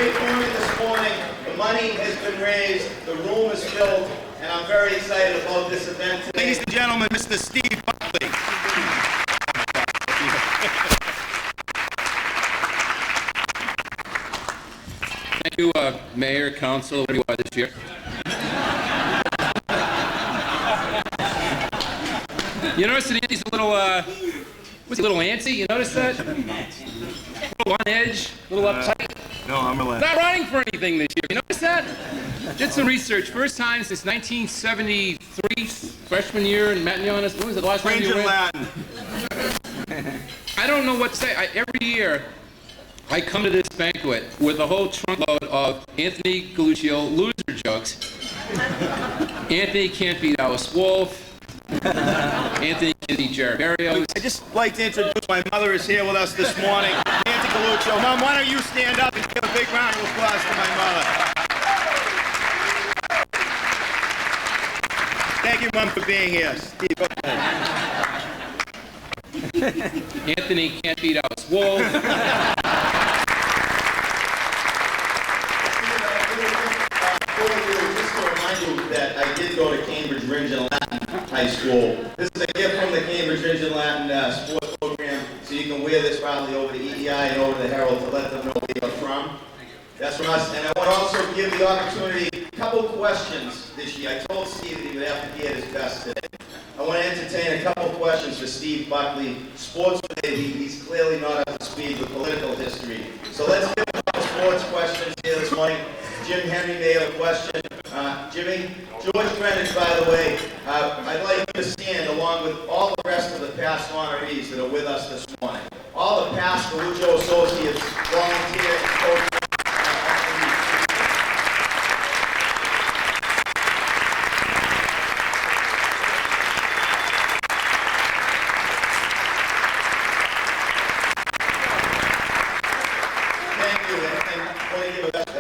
great morning this morning. The money has been raised, the room is filled, and I'm very excited about this event today. Ladies and gentlemen, Mr. Steve Buckley. Thank you, Mayor, Council, what do you want this year? You notice that Andy's a little, was he a little antsy? You notice that? A little on edge, a little uptight. No, I'm relaxed. Not running for anything this year. You notice that? Did some research. First time since 1973, freshman year in Matignon. When was it the last time French you and ran? Latin. I don't know what to say. Every year, I come to this banquet with a whole trunkload of Anthony Galluccio loser jokes. Anthony can't beat Alice Wolf. Anthony can beat Jared Barrios. I'd just like to introduce my mother is here with us this morning. Nancy Galluccio. Mom, why don't you stand up and give a big round of applause to my mother. Thank you, Mom, for being here. Steve, go ahead. Anthony can't beat Alice Wolf. Just to remind you that I did go to Cambridge Ringe and Latin High School. This is a gift from the Cambridge Ringe and Latin sports program, so you can wear this proudly over to EEI and over to the Herald to let them know where you're from. That's from us. And I want to also give the opportunity, a couple questions this year. I told Steve that he would have to get his best today. I want to entertain a couple questions for Steve Buckley. Sports today, he's clearly not up to speed with political history. So let's give a couple sports questions here this morning. Jim Henry may have a question. Jimmy, George Greenwich, by the way, I'd like you to stand along with all the rest of the past honorees that are with us this morning. All the past Galluccio associates, volunteers, coaches.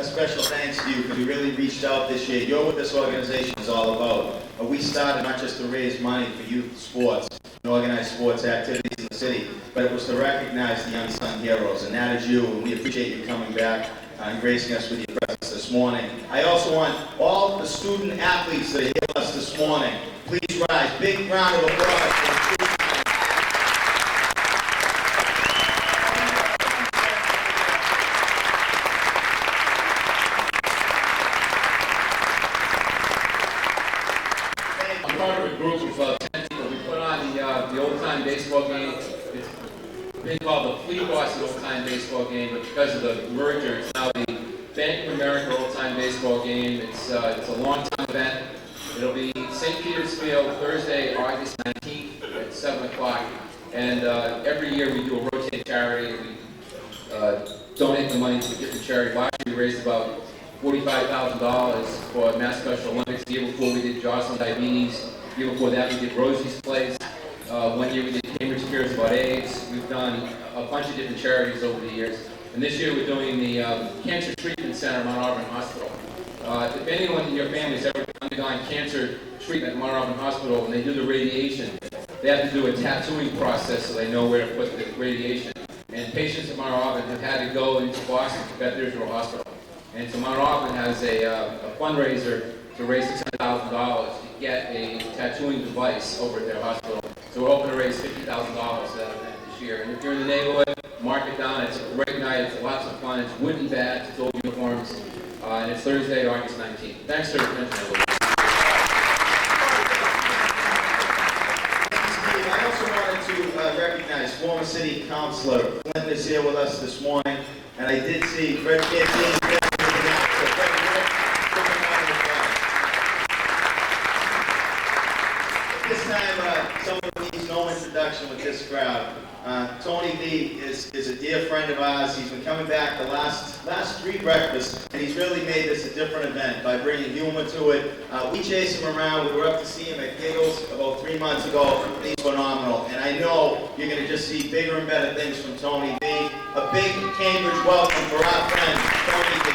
Special thanks to you because you really reached out this year. You're what this organization is all about. We started not just to raise money for youth sports and organize sports activities in the city, but it was to recognize the unsung heroes, and that is you, and we appreciate you coming back and gracing us with your presence this morning. I also want all the student athletes that are here with us this morning, please rise. Big round of applause for the students. Baseball game. It's been called the Fleet Boston Old Time Baseball Game, but because of the merger, it's now the Bank of America Old Time Baseball Game. It's a long-time event. It'll be St. Peter's Field Thursday, August 19th at 7 o'clock. And every year we do a rotating charity. We donate the money to different charities. Last year we raised about $45,000 for Mass Special Olympics. The year before we did Jocelyn Diabetes. The year before that we did Rosie's Place. 1 year we did Cambridge Cares About AIDS. We've done a bunch of different charities over the years. And this year we're doing the Cancer Treatment Center at Mount Auburn Hospital. If anyone in your family has ever undergone cancer treatment at Mount Auburn Hospital, when they do the radiation, they have to do a tattooing process so they know where to put the radiation. And patients at Mount Auburn have had to go into Boston to Beth Israel Hospital. And so Mount Auburn has a fundraiser to raise $600,000 to get a tattooing device over at their hospital. So we're hoping to raise $50,000 for that event this year. And if you're in the neighborhood, mark it down. It's a great night. It's lots of fun. It's wooden bats. It's old uniforms. And it's Thursday, August 19th. Thanks for your attention, everyone. I also wanted to recognize former city councilor Clinton is here with us this morning. And I did see Fred Cantini. This time, someone needs no introduction with this crowd. Tony B is a dear friend of ours. He's been coming back the last three breakfasts, and he's really made this a different event by bringing humor to it. We chase him around. We were up to see him at Giggles about 3 months ago, and he's phenomenal. And I know you're going to just see bigger and better things from Tony B. A big Cambridge welcome for our friend, Tony B.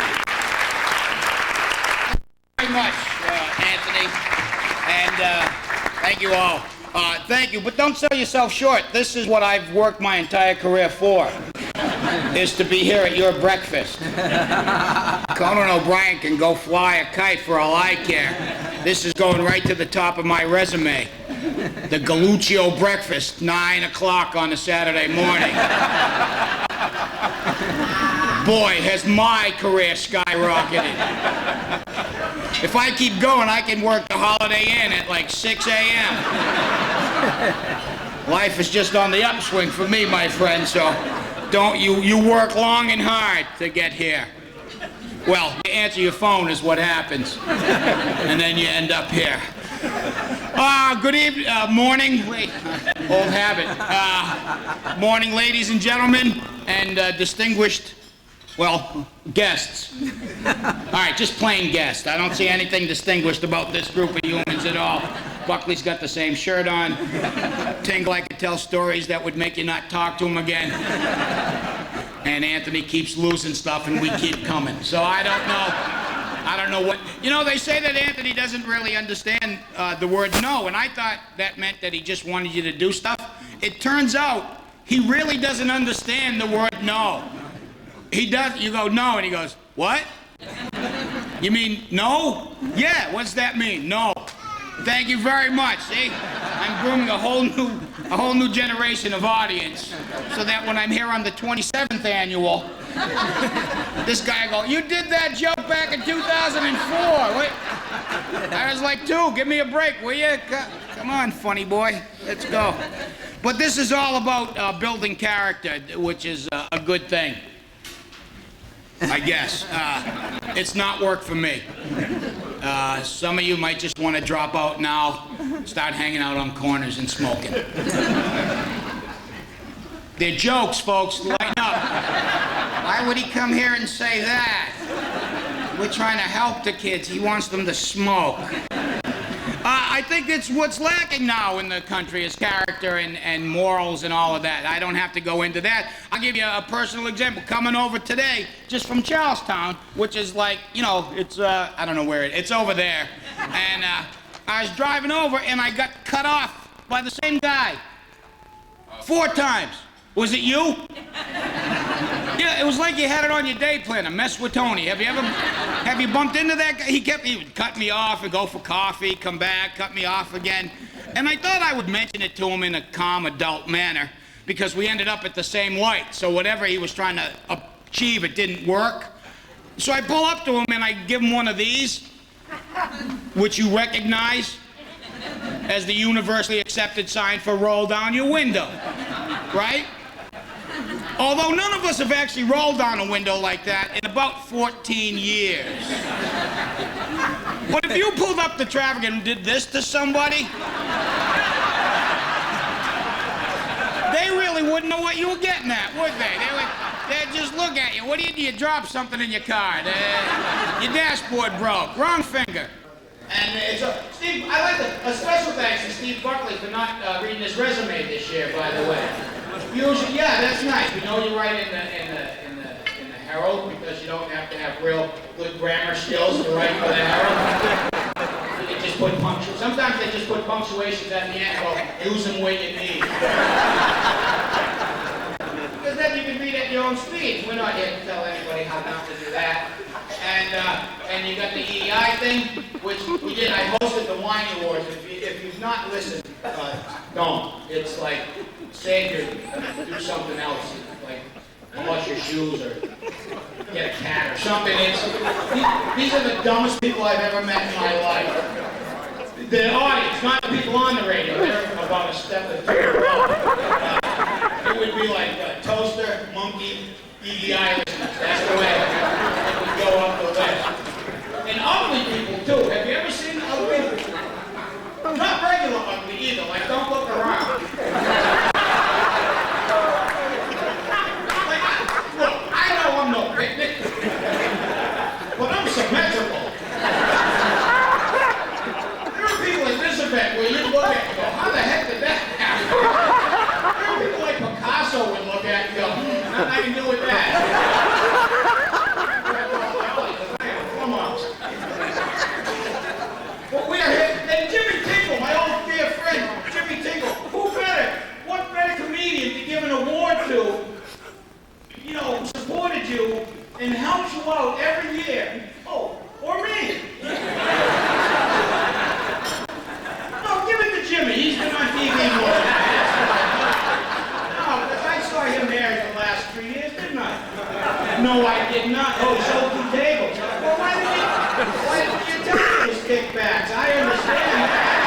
Very much, Anthony, and thank you all. Thank you, but don't sell yourself short. This is what I've worked my entire career for. is to be here at your breakfast. Conan O'Brien can go fly a kite for all I care. This is going right to the top of my resume. The Galluccio breakfast, 9 o'clock on a Saturday morning. Boy, has my career skyrocketed. If I keep going, I can work the Holiday Inn at like 6 a.m. Life is just on the upswing for me, my friend, so don't you work long and hard to get here. Well, you answer your phone is what happens, and then you end up here. Good evening, morning, old habit. Morning, ladies and gentlemen, and distinguished, well, guests. All right, just plain guests. I don't see anything distinguished about this group of humans at all. Buckley's got the same shirt on. Tingle, I could tell stories that would make you not talk to him again. And Anthony keeps losing stuff and we keep coming. So I don't know what, you know, they say that Anthony doesn't really understand the word no, and I thought that meant that he just wanted you to do stuff. It turns out he really doesn't understand the word no. He does, you go no, and he goes, what? You mean no? Yeah, what's that mean? No. Thank you very much. See, I'm grooming a whole new generation of audience, so that when I'm here on the 27th annual, this guy go, you did that joke back in 2004. Wait. I was like, dude, give me a break, will you? Come on, funny boy, let's go. But this is all about building character, which is a good thing, I guess. It's not work for me. Some of you might just want to drop out now, start hanging out on corners and smoking. They're jokes, folks. Lighten up. Why would he come here and say that? We're trying to help the kids. He wants them to smoke. I think it's what's lacking now in the country is character and morals and all of that. I don't have to go into that. I'll give you a personal example. Coming over today, just from Charlestown, which is like, you know, it's, I don't know where it's over there. And I was driving over and I got cut off by the same guy. 4 times. Was it you? Yeah, it was like you had it on your day planner. Mess with Tony. Have you bumped into that guy? He would cut me off and go for coffee, come back, cut me off again. And I thought I would mention it to him in a calm, adult manner because we ended up at the same light. So whatever he was trying to achieve, it didn't work. So I pull up to him and I give him one of these, which you recognize as the universally accepted sign for roll down your window, right? Although none of us have actually rolled down a window like that in about 14 years. But if you pulled up the traffic and did this to somebody, they really wouldn't know what you were getting at, would they? They'd just look at you. What do you drop something in your car? Your dashboard broke. Wrong finger. And Steve, I'd like a special thanks to Steve Buckley for not reading his resume this year, by the way. Usually, yeah, that's nice. We know you write in the Herald because you don't have to have real good grammar skills to write for the Herald. You can just put punctuations. Sometimes they just put punctuations at the end. Well, use them where you need. Because then you can read at your own speed. We're not here to tell anybody how not to do that. And you got the EEI thing, which we did. I hosted the Wine Awards. If you've not listened, don't. It's like, save your, do something else, like wash your shoes or get a cat or something. These are the dumbest people I've ever met in my life. The audience, not the people on the radio. They're about a step or 2 above. It would be like toaster, monkey, EEI listeners. That's the way it would go up the list. And ugly people too. Have you ever seen ugly people? Not regular ugly either. Like, don't look around. I'm no picnic, but I'm symmetrical. There are people at this event where you look at and go, how the heck did that happen? There are people like Picasso would look at and go, nothing I can do with that. and helps you out every year. Oh, or me. No, give it to Jimmy. He's been on TV more. No, because I saw him married the last 3 years, didn't I? No, I did not. Oh, he sold 2 tables. Well, why did you tell me his kickbacks? I understand that.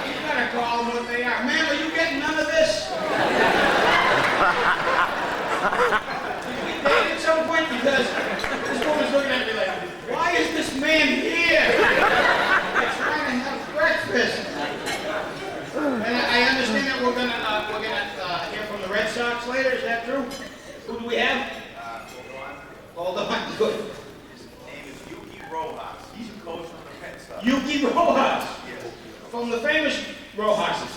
You gotta call them what they are. Man, are you getting none of this? We dated at some point because this woman's looking at me like, why is this man here? I'm trying to have breakfast. And I understand that we're gonna hear from the Red Sox later. Is that true? Who do we have? Hold on. Good. His name is Yuki Rojas. He's a coach from the Red Sox. Yuki Rojas. From the famous Rojases.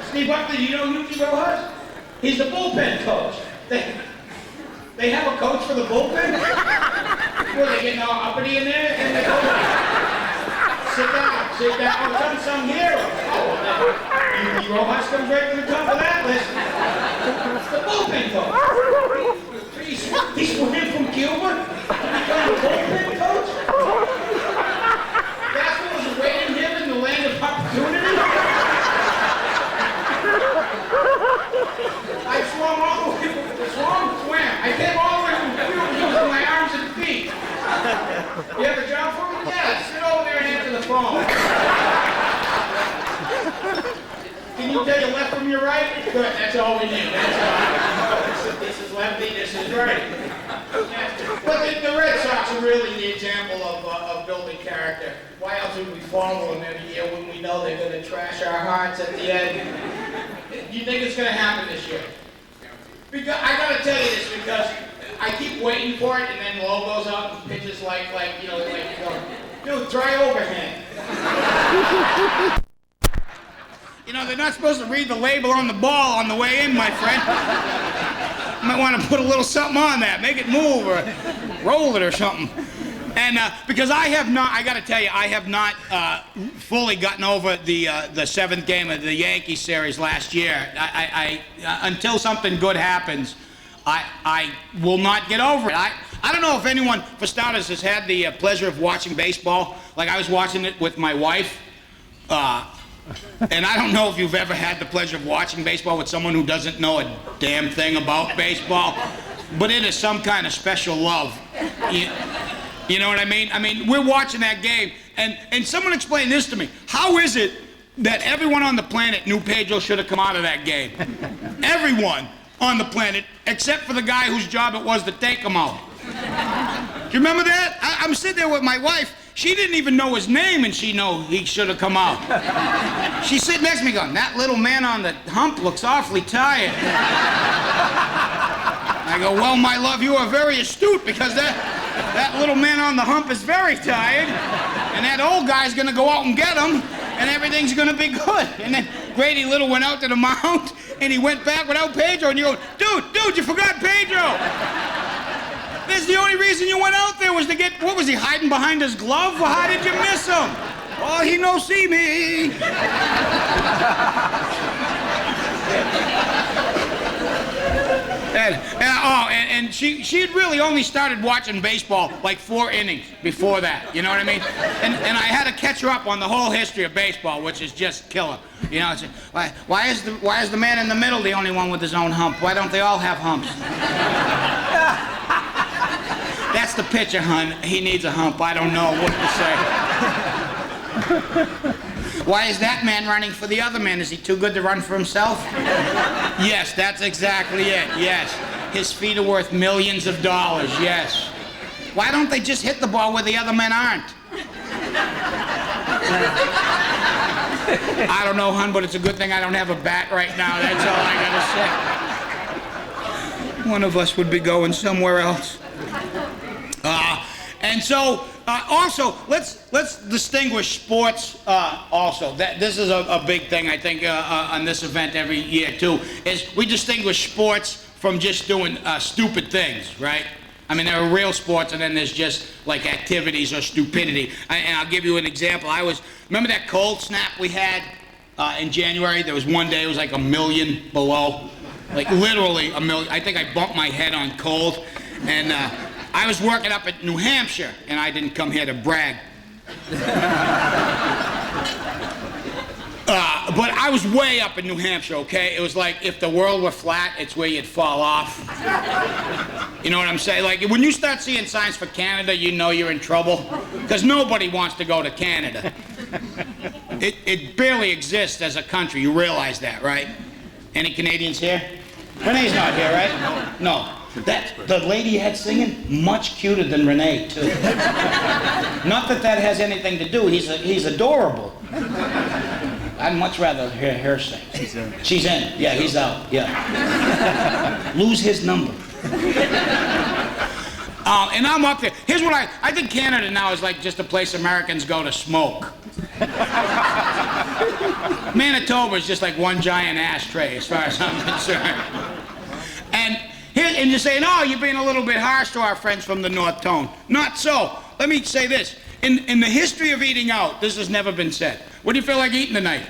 Steve Buckley, do you know Yuki Rojas? He's the bullpen coach. They have a coach for the bullpen? Were they getting all uppity in there? And they go, sit down. Oh, some hero. Oh, Yuki Rojas comes right to the top of that list. The bullpen coach. He's moving from Cuba to become the bullpen coach? That's what was awaiting him in the land of opportunity? I swam all the way, swam. I came all the way from Cuba using my arms and feet. You have a job for me? Yeah, sit over there and answer the phone. Can you tell your left from your right? Good, that's all we need. That's all. This is lefty, this is right. But the Red Sox are really the example of building character. Why else would we follow them every year when we know they're going to trash our hearts at the end? Do you think it's going to happen this year? Because I got to tell you this because I keep waiting for it, and then Lowe goes out and pitches like dude, try overhand. You know, they're not supposed to read the label on the ball on the way in, my friend. You might want to put a little something on that, make it move or roll it or something. And because I got to tell you, I have not fully gotten over the 7th game of the Yankee series last year. I until something good happens, I will not get over it. I don't know if anyone, for starters, has had the pleasure of watching baseball. Like I was watching it with my wife. And I don't know if you've ever had the pleasure of watching baseball with someone who doesn't know a damn thing about baseball, but it is some kind of special love. You know what I mean? I mean, we're watching that game, and someone explain this to me. How is it that everyone on the planet knew Pedro should have come out of that game? Everyone on the planet, except for the guy whose job it was to take him out. Do you remember that? I'm sitting there with my wife. She didn't even know his name, and she knew he should have come out. She's sitting next to me going, that little man on the hump looks awfully tired. I go, well, my love, you are very astute, because that little man on the hump is very tired, and that old guy's going to go out and get him, and everything's going to be good. And then Grady Little went out to the mound, and he went back without Pedro, and you go, dude, you forgot Pedro. That's the only reason you went out there was to get, what was he, hiding behind his glove? Or how did you miss him? Oh, he no see me. And she had really only started watching baseball like 4 innings before that, you know what I mean? And I had to catch her up on the whole history of baseball, which is just killer. You know, why is the man in the middle the only one with his own hump? Why don't they all have humps? That's the pitcher, hon. He needs a hump. I don't know what to say. Why is that man running for the other man? Is he too good to run for himself? Yes, that's exactly it. Yes. His feet are worth millions of dollars. Yes. Why don't they just hit the ball where the other men aren't? I don't know, hon, but it's a good thing I don't have a bat right now. That's all I gotta say. One of us would be going somewhere else. And so, also, let's distinguish sports. Also, this is a big thing I think on this event every year too. Is we distinguish sports from just doing stupid things, right? I mean, there are real sports, and then there's just like activities or stupidity. And I'll give you an example. Remember that cold snap we had in January? There was one day it was like 1 million below. Like literally a million. I think I bumped my head on cold. And I was working up at New Hampshire, and I didn't come here to brag. But I was way up in New Hampshire, okay? It was like if the world were flat, it's where you'd fall off. You know what I'm saying? Like when you start seeing signs for Canada, you know you're in trouble. Because nobody wants to go to Canada. It barely exists as a country. You realize that, right? Any Canadians here? Renee's not here, right? No. The lady you had singing, much cuter than Renee, too. Not that that has anything to do. He's adorable. I'd much rather hear her sing. She's in. Yeah, he's out. Yeah. Lose his number. And I'm up there. Here's what I think Canada now is like just a place Americans go to smoke. Manitoba is just like one giant ashtray as far as I'm concerned. And you're saying, oh, you're being a little bit harsh to our friends from the North Tone. Not so. Let me say this. In the history of eating out, this has never been said. What do you feel like eating tonight?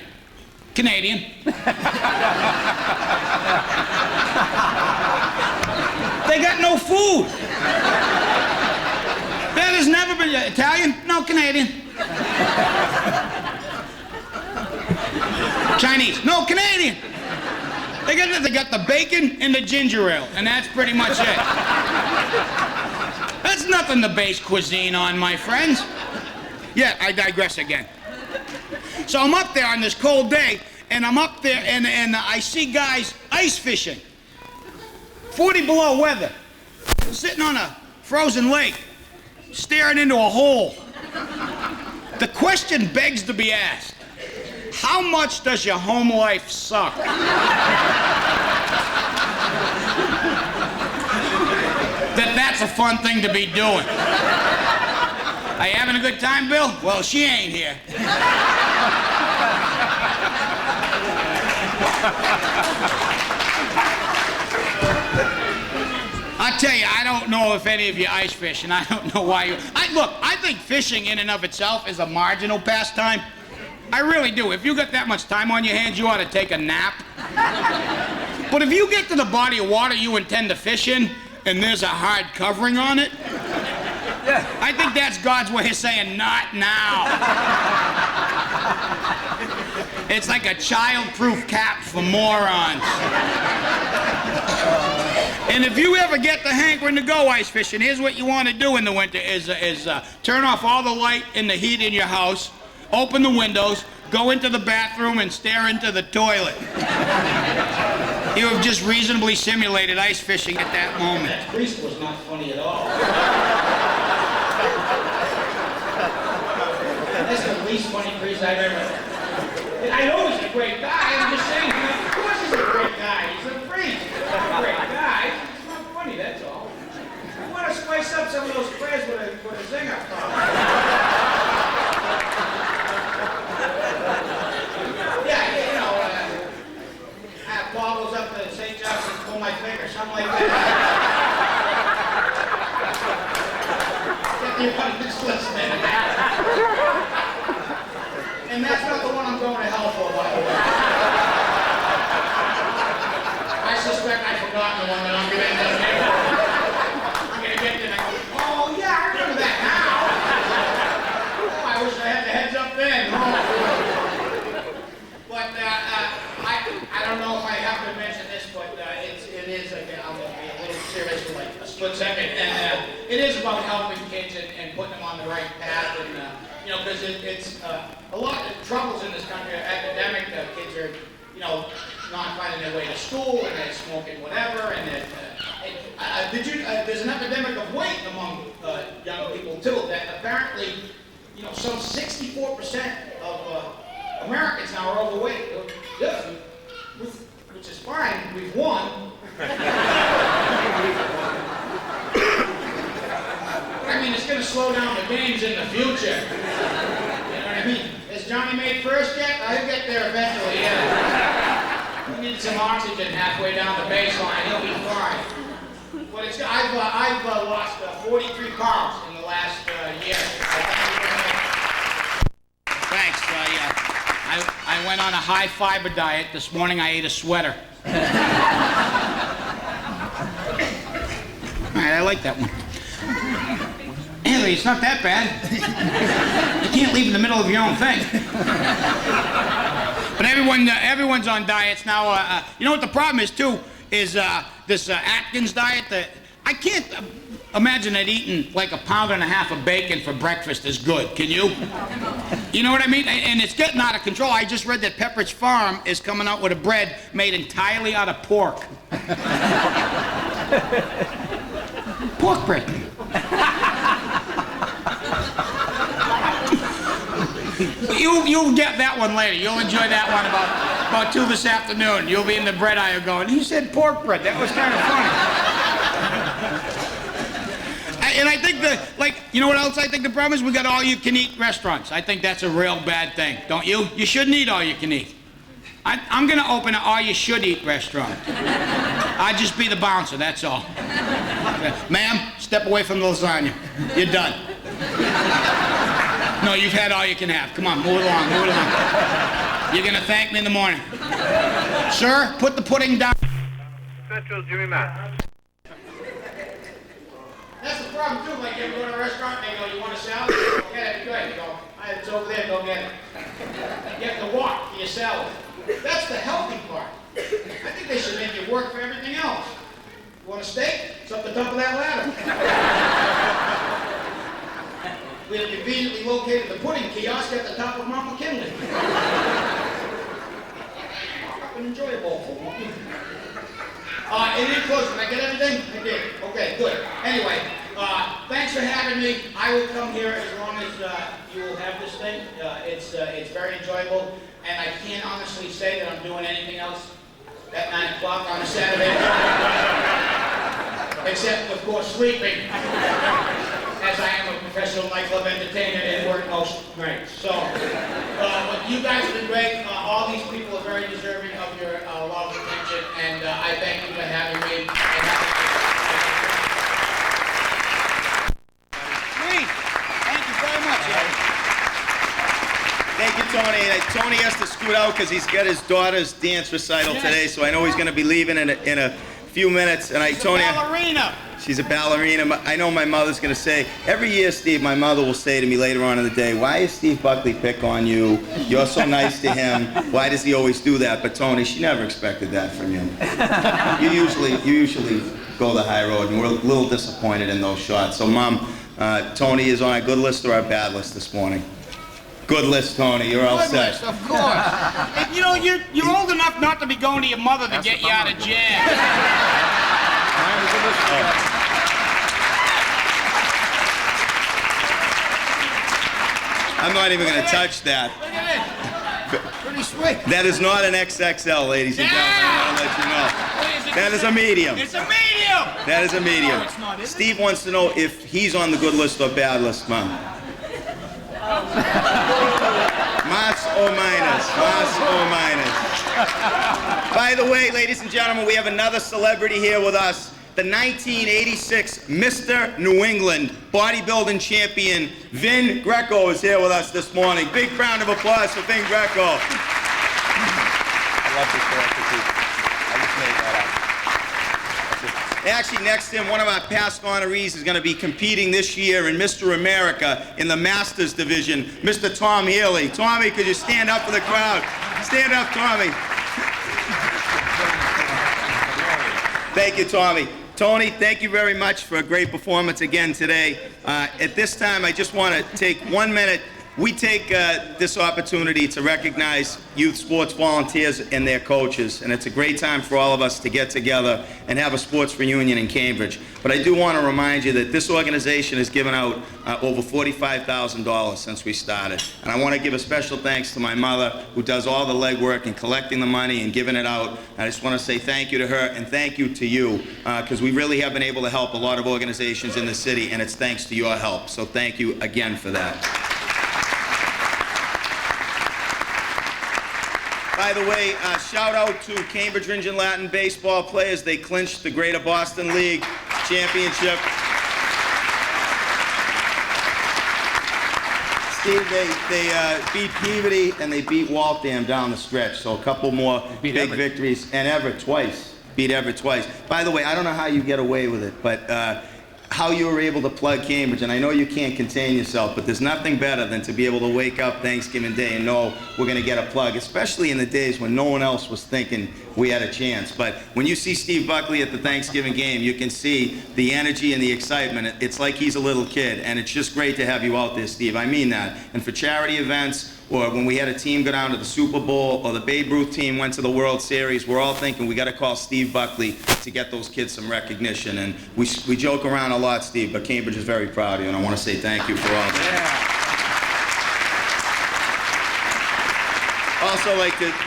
Canadian. They got no food. That has never been Italian? No, Canadian. Chinese? No, Canadian. They got the bacon and the ginger ale, and that's pretty much it. That's nothing to base cuisine on, my friends. Yeah, I digress again. So I'm up there on this cold day, and I'm up there, and I see guys ice fishing. 40 below weather, sitting on a frozen lake, staring into a hole. The question begs to be asked. How much does your home life suck? That's a fun thing to be doing. Are you having a good time, Bill? Well, she ain't here. I tell you, I don't know if any of you ice fish, and I don't know why you... Look, I think fishing in and of itself is a marginal pastime. I really do. If you got that much time on your hands, you ought to take a nap. But if you get to the body of water you intend to fish in, and there's a hard covering on it, I think that's God's way of saying, not now. It's like a child-proof cap for morons. And if you ever get the hankering to go ice fishing, here's what you want to do in the winter is turn off all the light and the heat in your house, open the windows, go into the bathroom and stare into the toilet. You have just reasonably simulated ice fishing at that moment. That priest was not funny at all. That's the least funny priest I've ever heard. I know he's a great guy. I'm just saying, of course he's a great guy. He's a priest. He's a great guy. He's not funny, that's all. I want to spice up some of those prayers with a zinger. Paul goes up to St. John's and pull my finger, something like that. Get the abundance listening. And that's not the one I'm going to hell for, by the way. I suspect I've forgotten the one that I'm going to end up here. I'm going to get there and I go, oh yeah, I remember that now. Oh, I wish I had the heads up then. Oh. But I don't know if I have to mention this, but it is, again, I'm going to be a little serious for like a split second, and it is about helping kids and putting them on the right path, and, you know, because it's a lot of troubles in this country are academic. Kids are, you know, not finding their way to school, and they're smoking whatever, and there's an epidemic of weight among young people, too, that apparently, you know, some 64% of Americans now are overweight. Yeah, which is fine. We've won. I mean, it's going to slow down the games in the future. You know what I mean? Is Johnny made first yet? I'll get there eventually, yeah. He needs some oxygen halfway down the baseline. He'll be fine. But I've lost 43 pounds in the last year. Thanks. I went on a high fiber diet. This morning I ate a sweater. All right, I like that one. Anyway, it's not that bad. You can't leave in the middle of your own thing. But everyone's on diets now. You know what the problem is, too, is this Atkins diet. I can't imagine that eating like 1.5 pounds of bacon for breakfast is good. Can you? You know what I mean? And it's getting out of control. I just read that Pepperidge Farm is coming out with a bread made entirely out of pork. Pork bread. You'll get that one later. You'll enjoy that one about 2 this afternoon. You'll be in the bread aisle going, he said pork bread. That was kind of funny. And I think you know what else I think the problem is? We got all-you-can-eat restaurants. I think that's a real bad thing, don't you? You shouldn't eat all-you-can-eat. I'm going to open an all-you-should-eat restaurant. I'll just be the bouncer, that's all. Ma'am, step away from the lasagna. You're done. No, you've had all you can have. Come on, move it along, move it along. You're going to thank me in the morning. Sir, put the pudding down. Central Jimmy Matt. That's the problem, too. Like, you ever go to a restaurant and they go, you want a salad? Okay, that'd be great. You go, it's over there, go get it. You have to walk to your salad. That's the healthy part. I think they should make you work for everything else. You want a steak? It's up the top of that ladder. We have conveniently located the pudding kiosk at the top of Mount McKinley. Enjoy a bowl, won't you? And in closing, did I get everything? I did. Okay, good. Anyway, thanks for having me. I will come here as long as you will have this thing. It's very enjoyable, and I can't honestly say that I'm doing anything else at 9 o'clock on a Saturday. Except, of course, sleeping. As I am a professional nightclub entertainer and work most nights. So, but you guys have been great. All these people are very deserving of your love and attention, and I thank you for having me. Great. Thank you very much. Thank you, Tony. Tony has to scoot out because he's got his daughter's dance recital today, so I know he's going to be leaving in a few minutes. And Tony, ballerina. She's a ballerina. I know my mother's going to say, every year, Steve, my mother will say to me later on in the day, why does Steve Buckley pick on you? You're so nice to him. Why does he always do that? But Tony, she never expected that from you. You usually go the high road, and we're a little disappointed in those shots. So, Mom, Tony is on a good list or a bad list this morning? Good list, Tony. You're all set. List, of course. And, you know, you're old enough not to be going to your mother to get you out of jail. I'm not even going to touch that. Look at it. Pretty sweet. That is not an XXL, ladies and gentlemen. I want to let you know. That is a medium. It's a medium. That is a medium. No, it's not, is it? Steve wants to know if he's on the good list or bad list, Mom. Mas or minus? Mas or minus? By the way, ladies and gentlemen, we have another celebrity here with us. The 1986 Mr. New England bodybuilding champion, Vin Greco, is here with us this morning. Big round of applause for Vin Greco. I love this character. I just made that up. Actually, next to him, one of our past honorees is going to be competing this year in Mr. America in the Masters division, Mr. Tom Healy. Tommy, could you stand up for the crowd? Stand up, Tommy. Thank you, Tommy. Tony, thank you very much for a great performance again today. At this time, I just want to take 1 minute. We take this opportunity to recognize youth sports volunteers and their coaches, and it's a great time for all of us to get together and have a sports reunion in Cambridge. But I do want to remind you that this organization has given out over $45,000 since we started. And I want to give a special thanks to my mother, who does all the legwork and collecting the money and giving it out. I just want to say thank you to her and thank you to you, because we really have been able to help a lot of organizations in the city, and it's thanks to your help. So thank you again for that. By the way, shout out to Cambridge Ringe and Latin baseball players. They clinched the Greater Boston League championship. Steve, they beat Peabody and they beat Waltham down the stretch, so a couple more Beat big Everett. victories. And Everett twice. Beat Everett twice. By the way, I don't know how you get away with it, but how you were able to plug Cambridge, and I know you can't contain yourself, but there's nothing better than to be able to wake up Thanksgiving Day and know we're going to get a plug, especially in the days when no one else was thinking we had a chance. But when you see Steve Buckley at the Thanksgiving game, you can see the energy and the excitement. It's like he's a little kid, and it's just great to have you out there, Steve. I mean that. And for charity events, or when we had a team go down to the Super Bowl, or the Babe Ruth team went to the World Series, we're all thinking we got to call Steve Buckley to get those kids some recognition. And we joke around a lot, Steve, but Cambridge is very proud of you, and I want to say thank you for all that.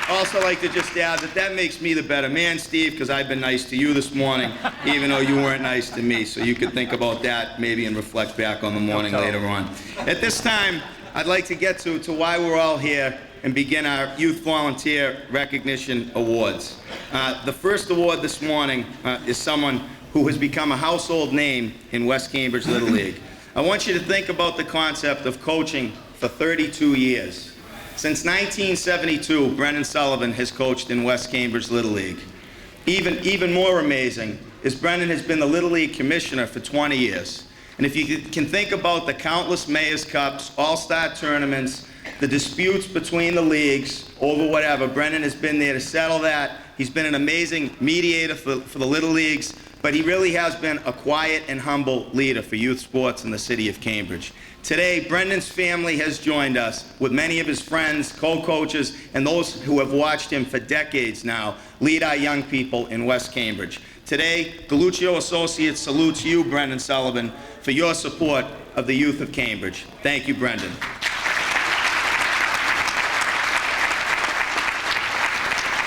Also like to just add that makes me the better man, Steve, because I've been nice to you this morning, even though you weren't nice to me. So you could think about that maybe and reflect back on the morning later on. At this time, I'd like to get to why we're all here and begin our Youth Volunteer Recognition Awards. The first award this morning is someone who has become a household name in West Cambridge Little League. I want you to think about the concept of coaching for 32 years. Since 1972, Brendan Sullivan has coached in West Cambridge Little League. Even more amazing is Brendan has been the Little League commissioner for 20 years. And if you can think about the countless Mayor's Cups, All-Star tournaments, the disputes between the leagues over whatever, Brendan has been there to settle that. He's been an amazing mediator for the Little Leagues, but he really has been a quiet and humble leader for youth sports in the city of Cambridge. Today, Brendan's family has joined us with many of his friends, co-coaches, and those who have watched him for decades now lead our young people in West Cambridge. Today, Galluccio Associates salutes you, Brendan Sullivan, for your support of the youth of Cambridge. Thank you, Brendan.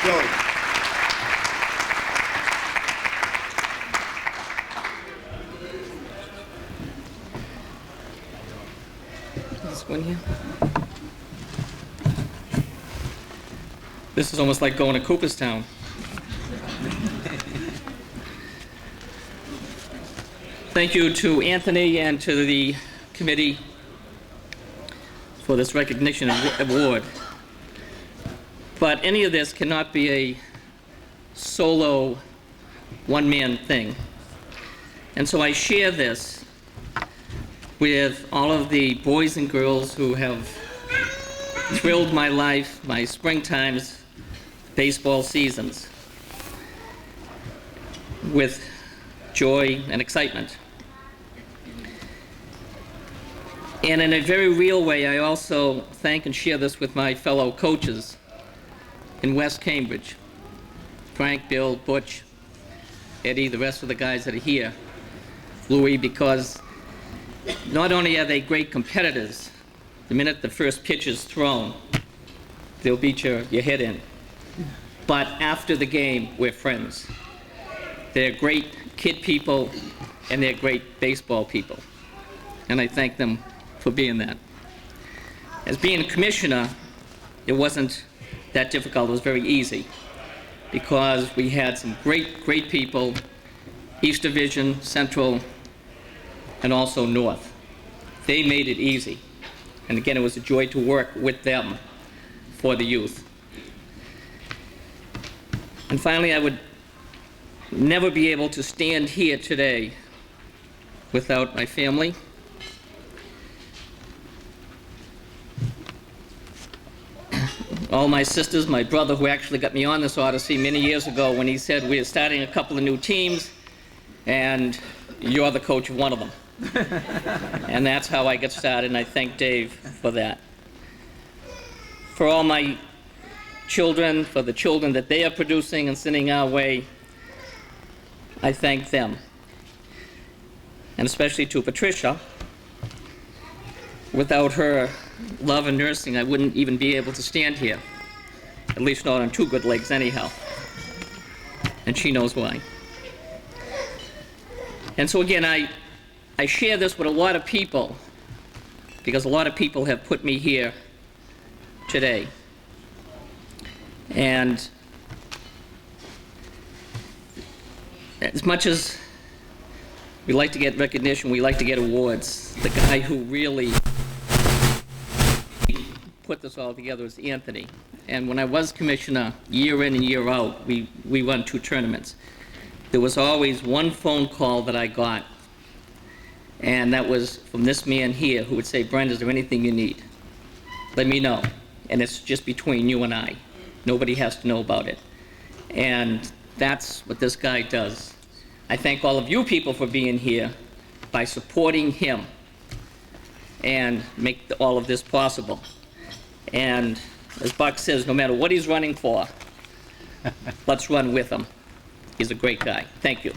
Joey. This one here. This is almost like going to Cooperstown. Thank you to Anthony and to the committee for this recognition award. But any of this cannot be a solo one-man thing. And so I share this with all of the boys and girls who have thrilled my life, my springtime's baseball seasons, with joy and excitement. And in a very real way, I also thank and share this with my fellow coaches in West Cambridge. Frank, Bill, Butch, Eddie, the rest of the guys that are here. Louis, because not only are they great competitors, the minute the first pitch is thrown, they'll beat your head in. But after the game, we're friends. They're great kid people, and they're great baseball people. And I thank them for being that. As being a commissioner, it wasn't that difficult. It was very easy because we had some great people, East Division, Central, and also North. They made it easy. And again, it was a joy to work with them for the youth. And finally, I would never be able to stand here today without my family. All my sisters, my brother who actually got me on this odyssey many years ago when he said we are starting a couple of new teams and you're the coach of one of them. And that's how I got started, and I thank Dave for that. For all my children, for the children that they are producing and sending our way, I thank them. And especially to Patricia. Without her love and nursing, I wouldn't even be able to stand here. At least not on two good legs anyhow. And she knows why. And so again, I share this with a lot of people because a lot of people have put me here today. And as much as we like to get recognition, we like to get awards, the guy who really put this all together was Anthony. And when I was commissioner, year in and year out, we run 2 tournaments. There was always one phone call that I got, and that was from this man here who would say, "Brenda, is there anything you need? Let me know." And it's just between you and I. Nobody has to know about it. And that's what this guy does. I thank all of you people for being here by supporting him and make all of this possible. And as Buck says, no matter what he's running for, let's run with him. He's a great guy. Thank you.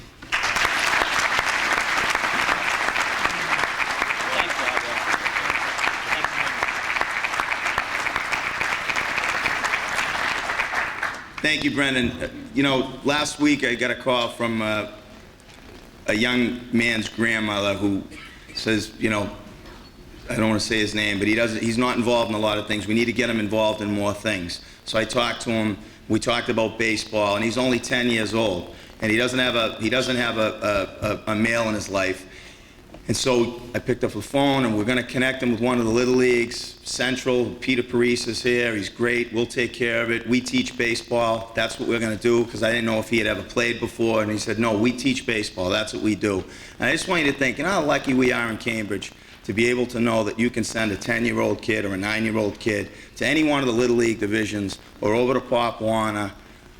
Thank you, Brendan. You know, last week I got a call from a young man's grandmother who says, you know, I don't want to say his name, but he's not involved in a lot of things. We need to get him involved in more things. So I talked to him. We talked about baseball, and he's only 10 years old, and he doesn't have a male in his life. And so I picked up the phone, and we're going to connect him with one of the Little Leagues, Central. Peter Parise is here. He's great. We'll take care of it. We teach baseball. That's what we're going to do, because I didn't know if he had ever played before. And he said, no, we teach baseball. That's what we do. And I just want you to think, you know how lucky we are in Cambridge to be able to know that you can send a 10-year-old kid or a 9-year-old kid to any one of the Little League divisions or over to Pop Warner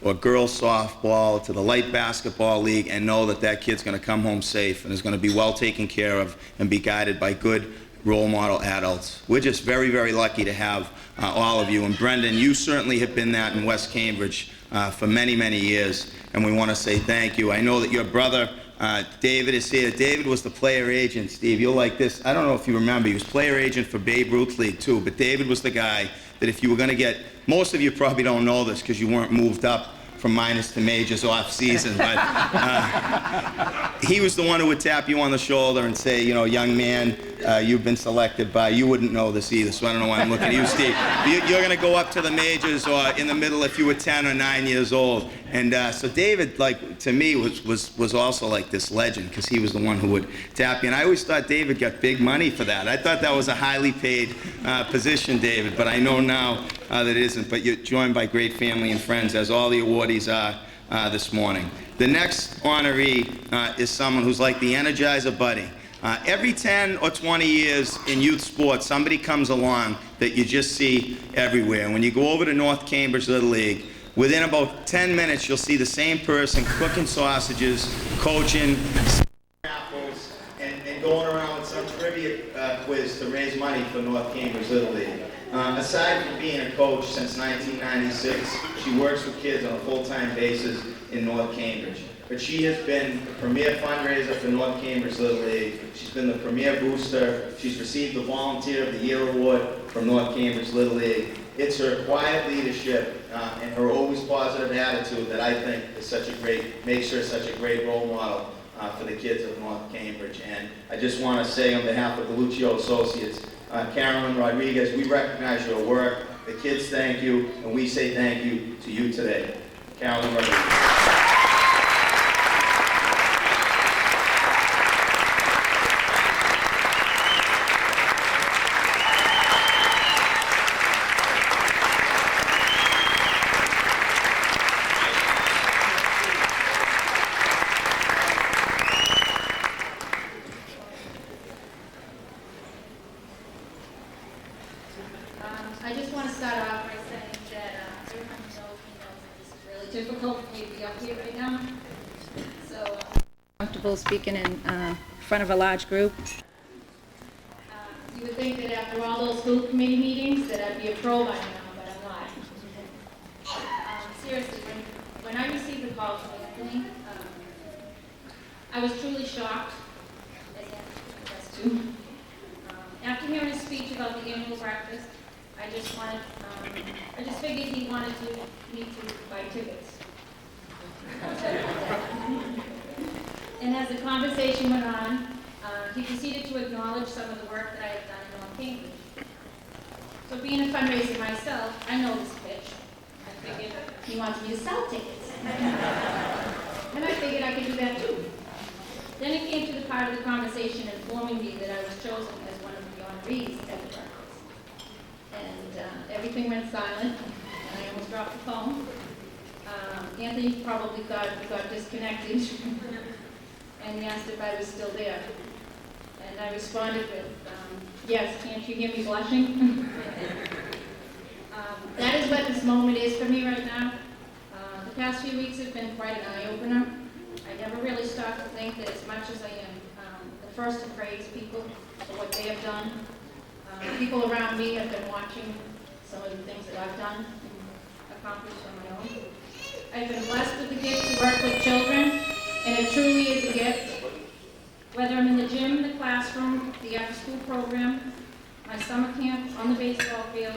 or girls softball to the light basketball league and know that that kid's going to come home safe and is going to be well taken care of and be guided by good role model adults. We're just very, very lucky to have all of you. And Brendan, you certainly have been that in West Cambridge for many, many years, and we want to say thank you. I know that your brother, David, is here. David was the player agent. Steve, you'll like this. I don't know if you remember. He was player agent for Babe Ruth League, too. But David was the guy that if you were going to get, most of you probably don't know this because you weren't moved up from minors to majors off season, but he was the one who would tap you on the shoulder and say, you know, young man, you've been selected by, you wouldn't know this either, so I don't know why I'm looking at you, Steve. You're going to go up to the majors or in the middle if you were 10 or 9 years old. And so David, like, to me, was also like this legend because he was the one who would tap you. And I always thought David got big money for that. I thought that was a highly paid position, David, but I know now that it isn't. But you're joined by great family and friends, as all the awardees are this morning. The next honoree is someone who's like the Energizer Buddy. Every 10 or 20 years in youth sports, somebody comes along that you just see everywhere. And when you go over to North Cambridge Little League, within about 10 minutes, you'll see the same person cooking sausages, coaching, apples, and going around with some trivia quiz to raise money for North Cambridge Little League. Aside from being a coach since 1996, she works with kids on a full-time basis in North Cambridge. But she has been the premier fundraiser for North Cambridge Little League. She's been the premier booster. She's received the Volunteer of the Year award from North Cambridge Little League. It's her quiet leadership and her always positive attitude that I think is makes her such a great role model for the kids of North Cambridge. And I just want to say on behalf of Galluccio Associates, Carolyn Rodriguez, we recognize your work. The kids thank you, and we say thank you to you today. Carolyn Rodriguez. I just want to start off by saying that everyone who knows me knows that this is really difficult for me to be up here right now. So I'm comfortable speaking in front of a large group. You would think that after all those school committee meetings that I'd be a pro by now, but I'm not. Seriously, when I received the call from Anthony, I was truly shocked, as Anthony confessed to. After hearing his speech about the annual breakfast, I just figured he wanted me to buy tickets. And as the conversation went on, he proceeded to acknowledge some of the work that I had done in North Cambridge. So being a fundraiser myself, I know this pitch. I figured he wants me to sell tickets. And I figured I could do that too. Then it came to the part of the conversation informing me that I was chosen as one of the honorees at the breakfast. and everything went silent, and I almost dropped the phone. Anthony probably thought we got disconnected, and he asked if I was still there. And I responded with, yes, can't you hear me blushing? That is what this moment is for me right now. The past few weeks have been quite an eye-opener. I never really stopped to think that as much as I am the first to praise people for what they have done, people around me have been watching some of the things that I've done and accomplished on my own. I've been blessed with the gift to work with children, and it truly is a gift. Whether I'm in the gym, the classroom, the after-school program, my summer camp, on the baseball field,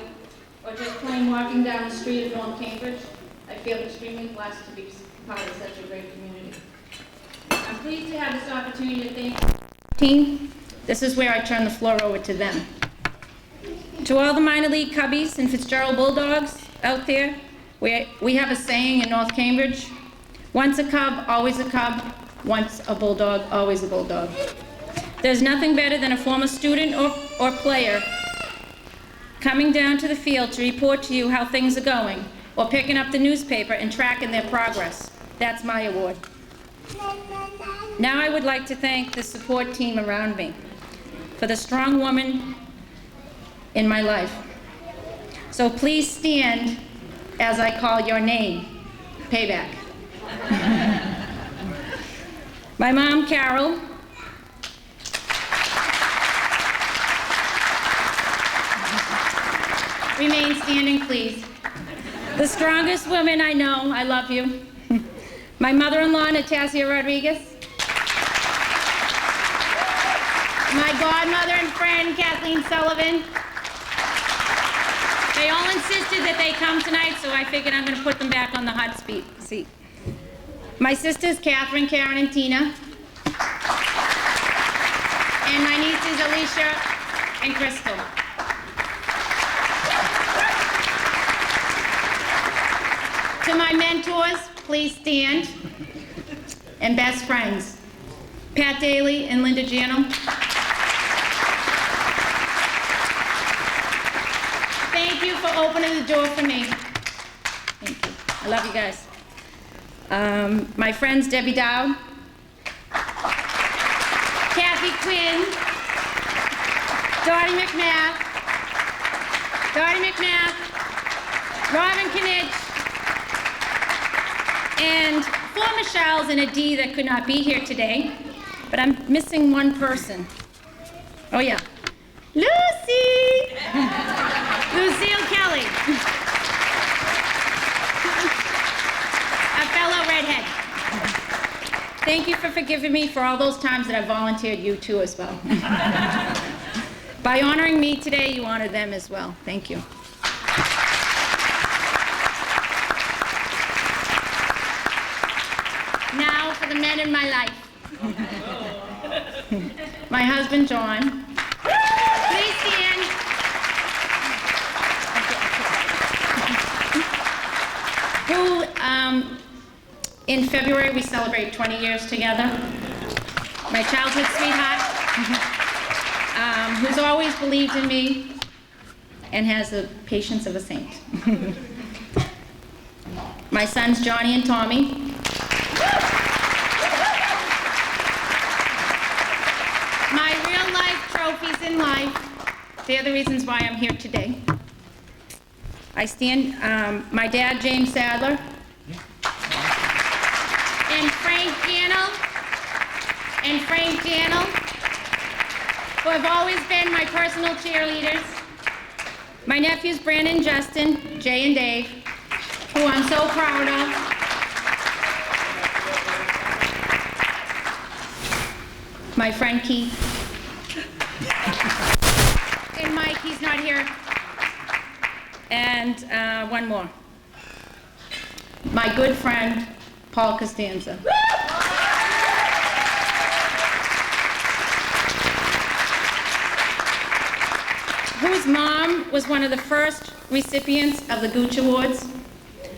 or just plain walking down the street of North Cambridge, I feel extremely blessed to be part of such a great community. I'm pleased to have this opportunity to thank the team. This is where I turn the floor over to them. To all the minor league Cubbies and Fitzgerald Bulldogs out there, we have a saying in North Cambridge, once a Cub, always a Cub, once a Bulldog, always a Bulldog. There's nothing better than a former student or player coming down to the field to report to you how things are going, or picking up the newspaper and tracking their progress. That's my award. Now I would like to thank the support team around me for the strong woman in my life. So please stand as I call your name. Payback. My mom, Carol, remain standing, please. The strongest woman I know, I love you. My mother-in-law, Natasha Rodriguez. My godmother and friend, Kathleen Sullivan. They all insisted that they come tonight, so I figured I'm going to put them back on the hot seat. My sisters, Catherine, Karen, and Tina. And my nieces, Alicia and Crystal. To my mentors, please stand. And best friends, Pat Daly and Linda Janum. Thank you for opening the door for me. Thank you. I love you guys. My friends, Debbie Dowd, Kathy Quinn, Dottie McMath, Robin Knitch, and four Michelles and a D that could not be here today, but I'm missing one person. Oh yeah, Lucy! Lucille Kelly. A fellow redhead. Thank you for forgiving me for all those times that I volunteered you too as well. By honoring me today, you honor them as well. Thank you. Now for the men in my life. My husband, John. Please stand. Who, in February, we celebrate 20 years together. My childhood sweetheart, who's always believed in me and has the patience of a saint. My sons, Johnny and Tommy. My real-life trophies in life, they're the reasons why I'm here today. I stand, my dad, James Sadler, and Frank Daniel, who have always been my personal cheerleaders. My nephews, Brandon, Justin, Jay, and Dave, who I'm so proud of. My friend Keith. And Mike, he's not here. And one more. My good friend, Paul Costanza. Whose mom was one of the first recipients of the Galluccio Awards.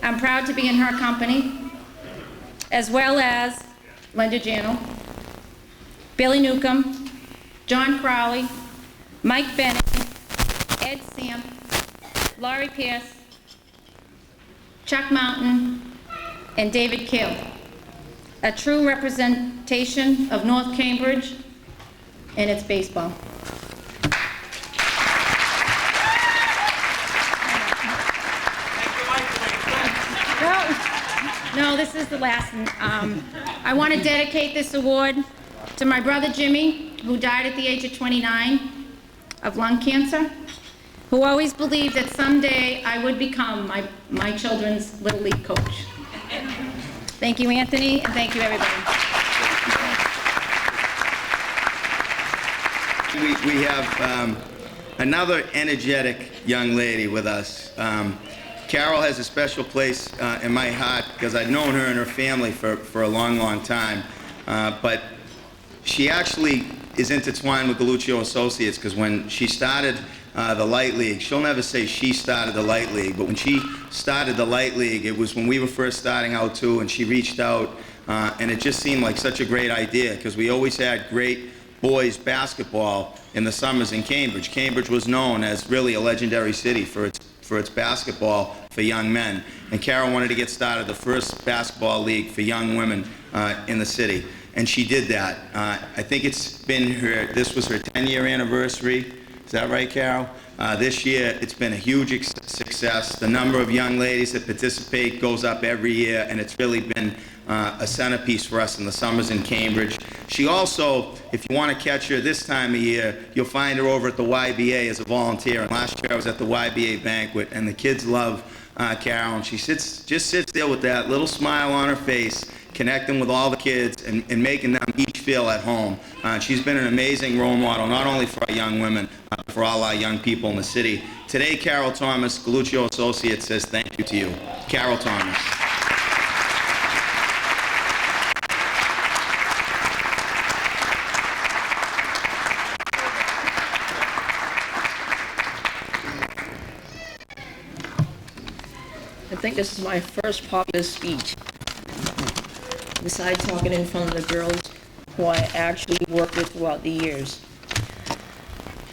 I'm proud to be in her company, as well as Linda Janel, Billy Newcomb, John Crowley, Mike Bennett, Ed Samp, Laurie Pierce, Chuck Mountain, and David Kill. A true representation of North Cambridge and its baseball. No, this is the last one. I want to dedicate this award to my brother Jimmy, who died at the age of 29 of lung cancer, who always believed that someday I would become my children's Little League coach. Thank you, Anthony, and thank you, everybody. We have another energetic young lady with us. Carol has a special place in my heart because I've known her and her family for a long, long time. But she actually is intertwined with Galluccio Associates because when she started the Light League, she'll never say she started the Light League, but when she started the Light League, it was when we were first starting out too, and she reached out, and it just seemed like such a great idea because we always had great boys basketball in the summers in Cambridge. Cambridge was known as really a legendary city for its basketball for young men. And Carol wanted to get started the first basketball league for young women in the city. And she did that. I think this was her 10-year anniversary. Is that right, Carol? This year, it's been a huge success. The number of young ladies that participate goes up every year, and it's really been a centerpiece for us in the summers in Cambridge. She also, if you want to catch her this time of year, you'll find her over at the YBA as a volunteer. And last year I was at the YBA banquet, and the kids love Carol. And she just sits there with that little smile on her face, connecting with all the kids and making them each feel at home. She's been an amazing role model, not only for our young women, but for all our young people in the city. Today, Carol Thomas, Galluccio Associates, says thank you to you. Carol Thomas. I think this is my first popular speech. Besides talking in front of the girls who I actually worked with throughout the years.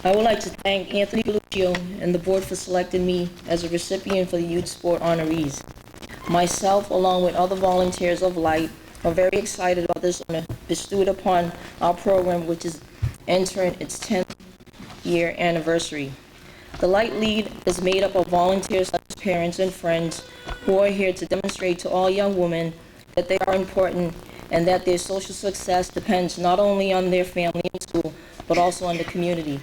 I would like to thank Anthony Galluccio and the board for selecting me as a recipient for the Youth Sport Honorees. Myself, along with other volunteers of Light, are very excited about this honor bestowed upon our program, which is entering its 10th year anniversary. The Light Lead is made up of volunteers such as parents and friends who are here to demonstrate to all young women that they are important and that their social success depends not only on their family and school, but also on the community.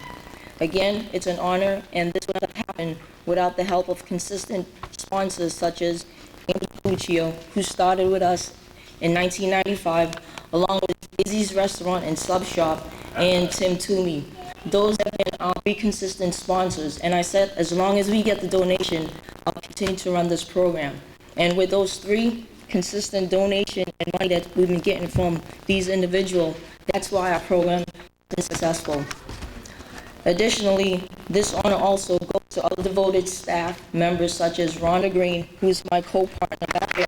Again, it's an honor, and this would not have happened without the help of consistent sponsors such as Andy Galluccio, who started with us in 1995, along with Izzy's Restaurant and Sub Shop, and Tim Toomey. Those have been our three consistent sponsors, and I said as long as we get the donation, I'll continue to run this program. And with those three consistent donation and money that we've been getting from these individuals, that's why our program has been successful. Additionally, this honor also goes to other devoted staff members such as Rhonda Green, who's my co-partner back there.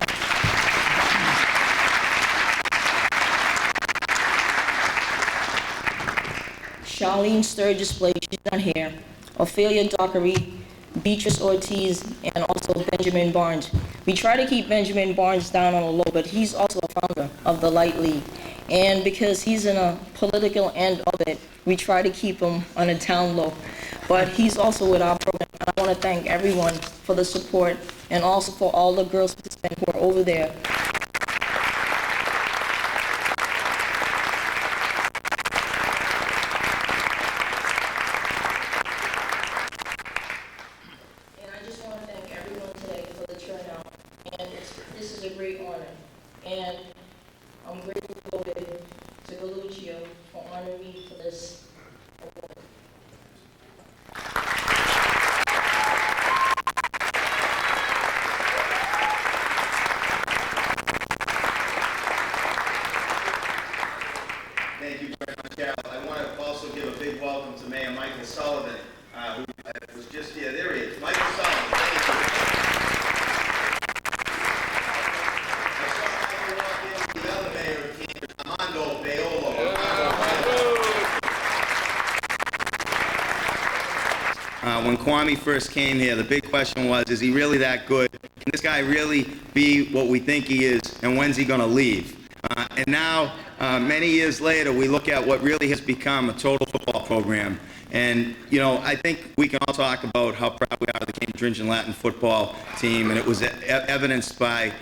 Charlene Sturgis Blake, she's not here. Ophelia Dockery, Beatrice Ortiz, and also Benjamin Barnes. We try to keep Benjamin Barnes down on the low, but he's also a founder of the Light League. And because he's in a political end of it, we try to keep him on a down low. But he's also with our program. I want to thank everyone for the support and also for all the girls participants who are over there. And I just want to thank everyone today for the turnout. And this is a great honor. And I'm grateful to Galluccio for honoring me for this award. Thank you very much, Carol. I want to also give a big welcome to Mayor Michael Sullivan, who was just here. There he is. Michael Sullivan, thank you. I saw Michael walk in with the other mayor of Cambridge, Armando Paolo. when Kwame first came here, the big question was, is he really that good? Can this guy really be what we think he is, and when's he going to leave? And now, many years later, we look at what really has become a total football program. And, you know, I think we can all talk about how proud we are of the Cambridge Ridge and Latin football team, and it was evidenced by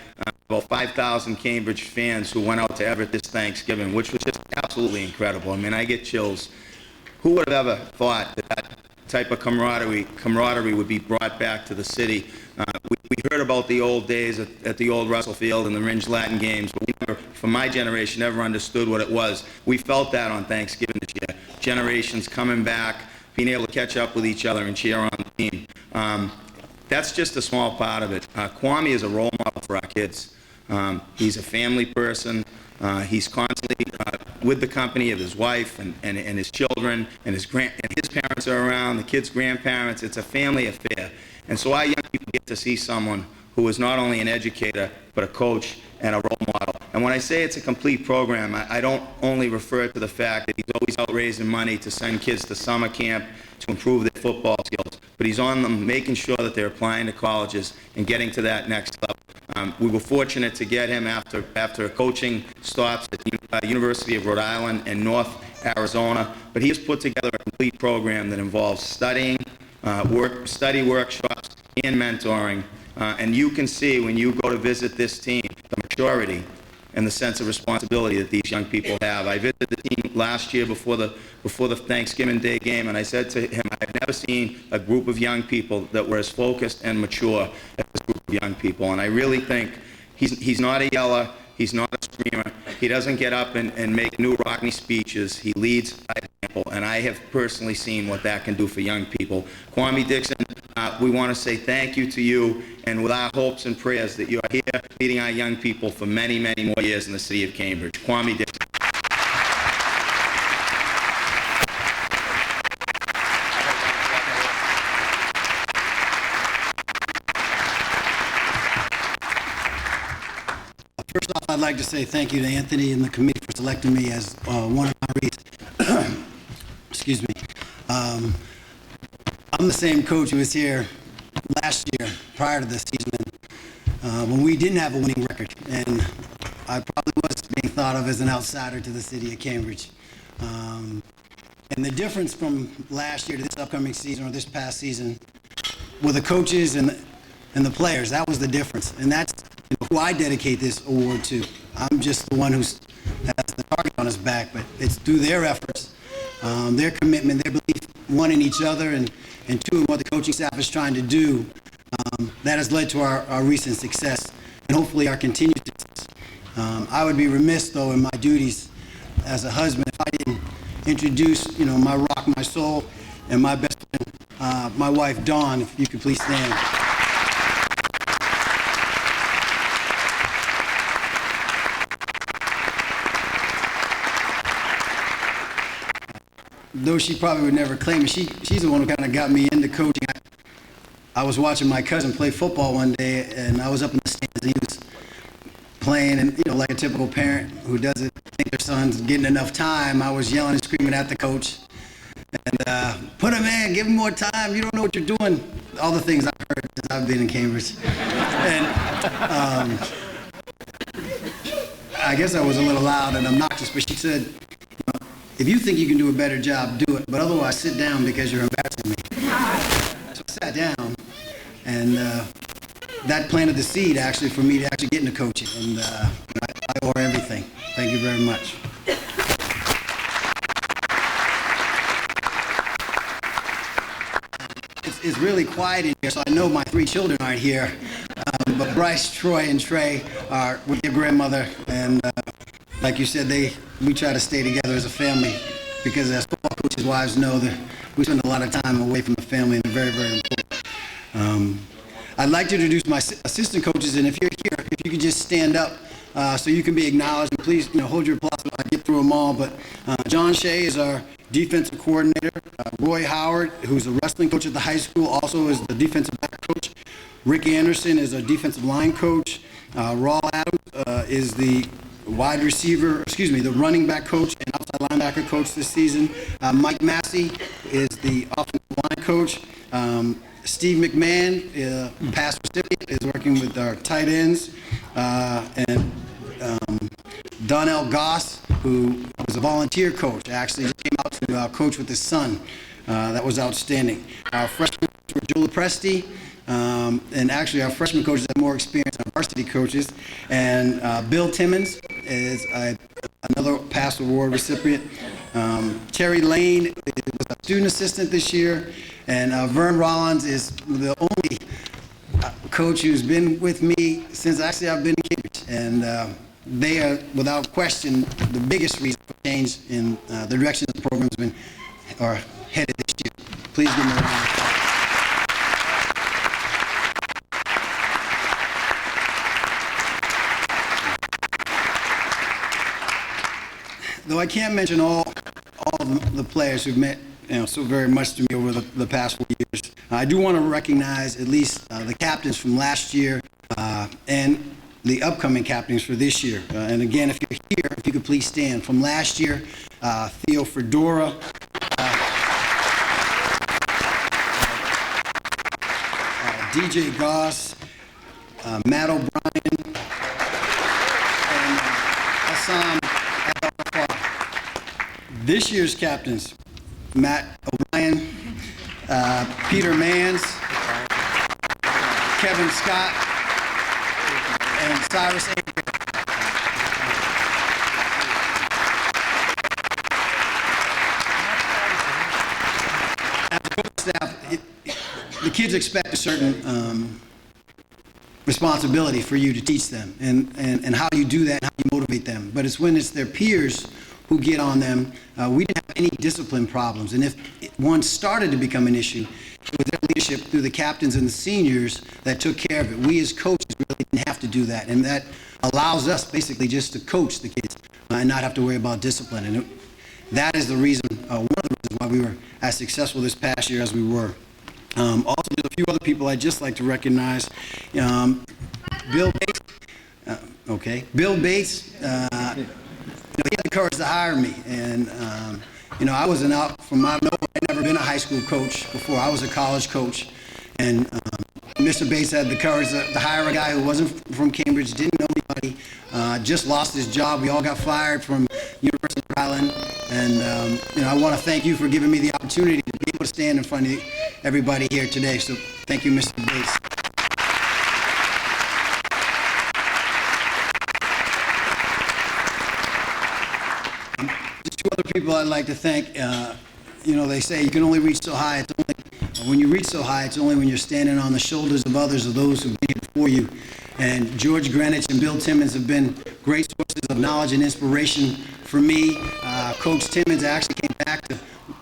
about 5,000 Cambridge fans who went out to Everett this Thanksgiving, which was just absolutely incredible. I mean, I get chills. Who would have ever thought that that type of camaraderie would be brought back to the city? We heard about the old days at the old Russell Field and the Ringe Latin games, but we never, from my generation, never understood what it was. We felt that on Thanksgiving this year. Generations coming back, being able to catch up with each other and cheer on the team. That's just a small part of it. Kwame is a role model for our kids. He's a family person. He's constantly with the company of his wife and his children, and his parents are around, the kids' grandparents. It's a family affair. And so our young people get to see someone who is not only an educator, but a coach and a role model. And when I say it's a complete program, I don't only refer to the fact that he's always out raising money to send kids to summer camp to improve their football skills, but he's on them making sure that they're applying to colleges and getting to that next level. We were fortunate to get him after coaching stops at the University of Rhode Island and North Arizona, but he has put together a complete program that involves studying, study workshops, and mentoring. And you can see when you go to visit this team, the maturity and the sense of responsibility that these young people have. I visited the team last year before the Thanksgiving Day game, and I said to him, I've never seen a group of young people that were as focused and mature as this group of young people. And I really think he's not a yeller, he's not a screamer, he doesn't get up and make new Rockney speeches, he leads by example, and I have personally seen what that can do for young people. Kwame Dixon, we want to say thank you to you, and with our hopes and prayers that you are here leading our young people for many, many more years in the city of Cambridge. Kwame Dixon. First off, I'd like to say thank you to Anthony and the committee for selecting me as one of my reads. Excuse me. I'm the same coach who was here last year, prior to the season, when we didn't have a winning record, and I probably was being thought of as an outsider to the city of Cambridge. And the difference from last year to this upcoming season, or this past season, were the coaches and the players. That was the difference, and that's who I dedicate this award to. I'm just the one who has the target on his back, but it's through their efforts, their commitment, their belief, one in each other, and two in what the coaching staff is trying to do, that has led to our recent success, and hopefully our continued success. I would be remiss, though, in my duties as a husband if I didn't introduce, my rock, my soul, and my best friend, my wife, Dawn, if you could please stand. Though she probably would never claim it, she's the one who kind of got me into coaching. I was watching my cousin play football one day, and I was up in the stands, and he was playing, and like a typical parent who doesn't think their son's getting enough time, I was yelling and screaming at the coach, and put him in, give him more time, you don't know what you're doing. All the things I've heard since I've been in Cambridge. And I guess I was a little loud and obnoxious, but she said, if you think you can do a better job, do it, but otherwise sit down because you're embarrassing me. So I sat down, and that planted the seed, actually, for me to actually get into coaching, and I owe her everything. Thank you very much. It's really quiet in here, so I know my 3 children aren't here, but Bryce, Troy, and Trey are with their grandmother, and like you said, we try to stay together as a family, because as football coaches' wives know, that we spend a lot of time away from the family, and they're very, very important. I'd like to introduce my assistant coaches, and if you're here, if you could just stand up so you can be acknowledged, and please hold your applause while I get through them all. But John Shea is our defensive coordinator. Roy Howard, who's a wrestling coach at the high school, also is the defensive back coach. Rick Anderson is our defensive line coach. Raul Adams is the the running back coach and outside linebacker coach this season. Mike Massey is the offensive line coach. Steve McMahon, past recipient, is working with our tight ends, and Donnell Goss, who was a volunteer coach, actually just came out to coach with his son. That was outstanding. Our freshman coach were Joe Presti, and actually our freshman coaches have more experience than our varsity coaches. And Bill Timmons is another past award recipient. Terry Lane was a student assistant this year, and Vern Rollins is the only coach who's been with me since actually I've been in Cambridge. And they are, without question, the biggest reason for change in the direction the program's been or headed this year. Please give me a round of applause. Though I can't mention all of the players who've meant so very much to me over the past 4 years, I do want to recognize at least the captains from last year and the upcoming captains for this year. And again, if you're here, if you could please stand. From last year, Theo Fedora, DJ Goss, Matt O'Brien, and Hassan Abdul-Ghaffar. This year's captains, Matt O'Brien, Peter Mans, Kevin Scott, and Cyrus Avery. As a coaching staff, the kids expect a certain responsibility for you to teach them, and how you do that, and how you motivate them. But it's when it's their peers who get on them. We didn't have any discipline problems, and if one started to become an issue, it was their leadership through the captains and the seniors that took care of it. We as coaches really didn't have to do that, and that allows us basically just to coach the kids and not have to worry about discipline. And that is the reason, one of the reasons why we were as successful this past year as we were. Also, there's a few other people I'd just like to recognize. Bill Bates. Bill Bates. He had the courage to hire me, and I wasn't out from my nowhere. I'd never been a high school coach before. I was a college coach, and Mr. Bates had the courage to hire a guy who wasn't from Cambridge, didn't know anybody, just lost his job. We all got fired from University of Rhode Island, and I want to thank you for giving me the opportunity to be able to stand in front of everybody here today. So thank you, Mr. Bates. There's two other people I'd like to thank. They say you can only reach so high. When you reach so high, it's only when you're standing on the shoulders of others, of those who've been here before you. And George Greenwich and Bill Timmons have been great sources of knowledge and inspiration for me. Coach Timmons actually came back to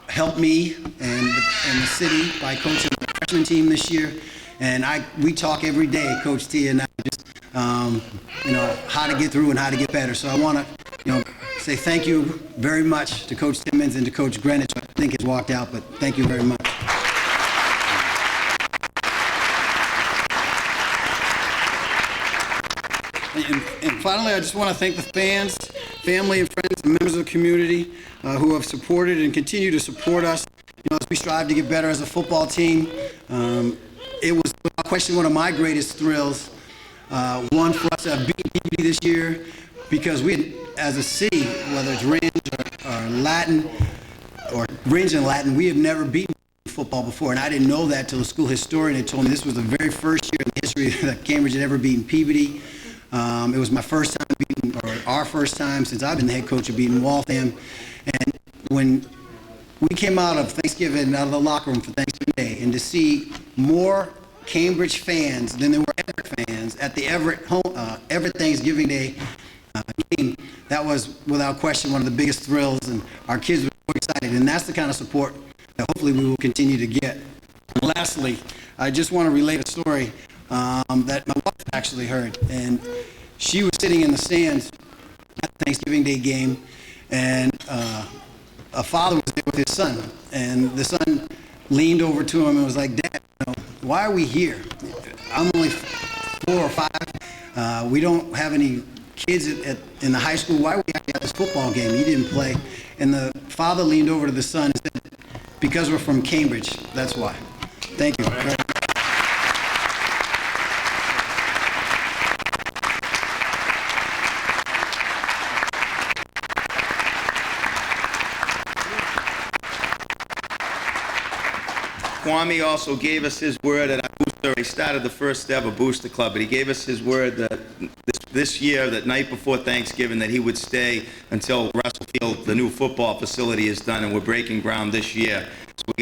help me and the city by coaching the freshman team this year. And we talk every day, Coach T and I, just how to get through and how to get better. So I want to say thank you very much to Coach Timmons and to Coach Greenwich. I think has walked out, but thank you very much. And finally, I just want to thank the fans, family and friends, and members of the community who have supported and continue to support us as we strive to get better as a football team. It was, without question, one of my greatest thrills. One, for us to have beaten PBD this year, because we, as a city, whether it's Ringe or Latin, or Ringe and Latin, we have never beaten football before, and I didn't know that till the school historian had told me this was the very first year in the history that Cambridge had ever beaten Peabody. It was my first time beating, or our first time since I've been the head coach of beating Waltham. And when we came out of Thanksgiving, out of the locker room for Thanksgiving Day, and to see more Cambridge fans than there were Everett fans at the Everett Thanksgiving Day game, that was without question one of the biggest thrills, and our kids were so excited. And that's the kind of support that hopefully we will continue to get. And lastly, I just want to relate a story that my wife actually heard, and she was sitting in the stands at the Thanksgiving Day game, and a father was there with his son, and the son leaned over to him and was like, "Dad, why are we here? I'm only 4 or 5. We don't have any kids in the high school. Why are we actually at this football game? He didn't play." And the father leaned over to the son and said, "Because we're from Cambridge, that's why." Thank you. Kwame also gave us his word at our booster. He started the first ever booster club, but he gave us his word that this year, that night before Thanksgiving, that he would stay until Russell Field, the new football facility, is done, and we're breaking ground this year. So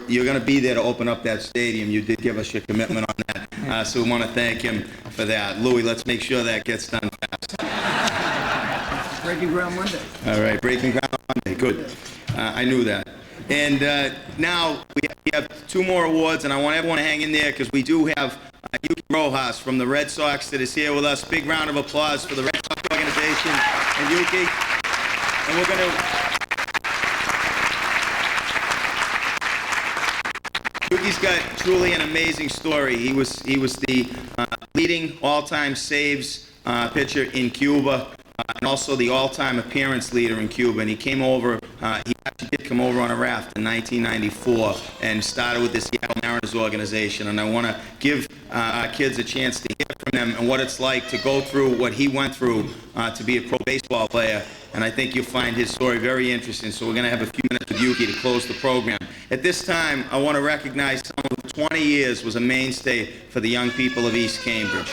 you're going to be there to open up that stadium. You did give us your commitment on that, so we want to thank him for that. Louis, let's make sure that gets done fast. Breaking ground Monday. All right, breaking ground Monday. Good. I knew that. And now we have two more awards, and I want everyone to hang in there because we do have Yuki Rojas from the Red Sox that is here with us. Big round of applause for the Red Sox organization and Yuki. And we're going to... Yuki's got truly an amazing story. He was the leading all-time saves pitcher in Cuba. And also the all-time appearance leader in Cuba. And he came over, he actually did come over on a raft in 1994 and started with the Seattle Mariners organization. And I want to give our kids a chance to hear from them and what it's like to go through what he went through to be a pro baseball player. And I think you'll find his story very interesting. So we're going to have a few minutes with Yuki to close the program. At this time, I want to recognize someone who 20 years was a mainstay for the young people of East Cambridge.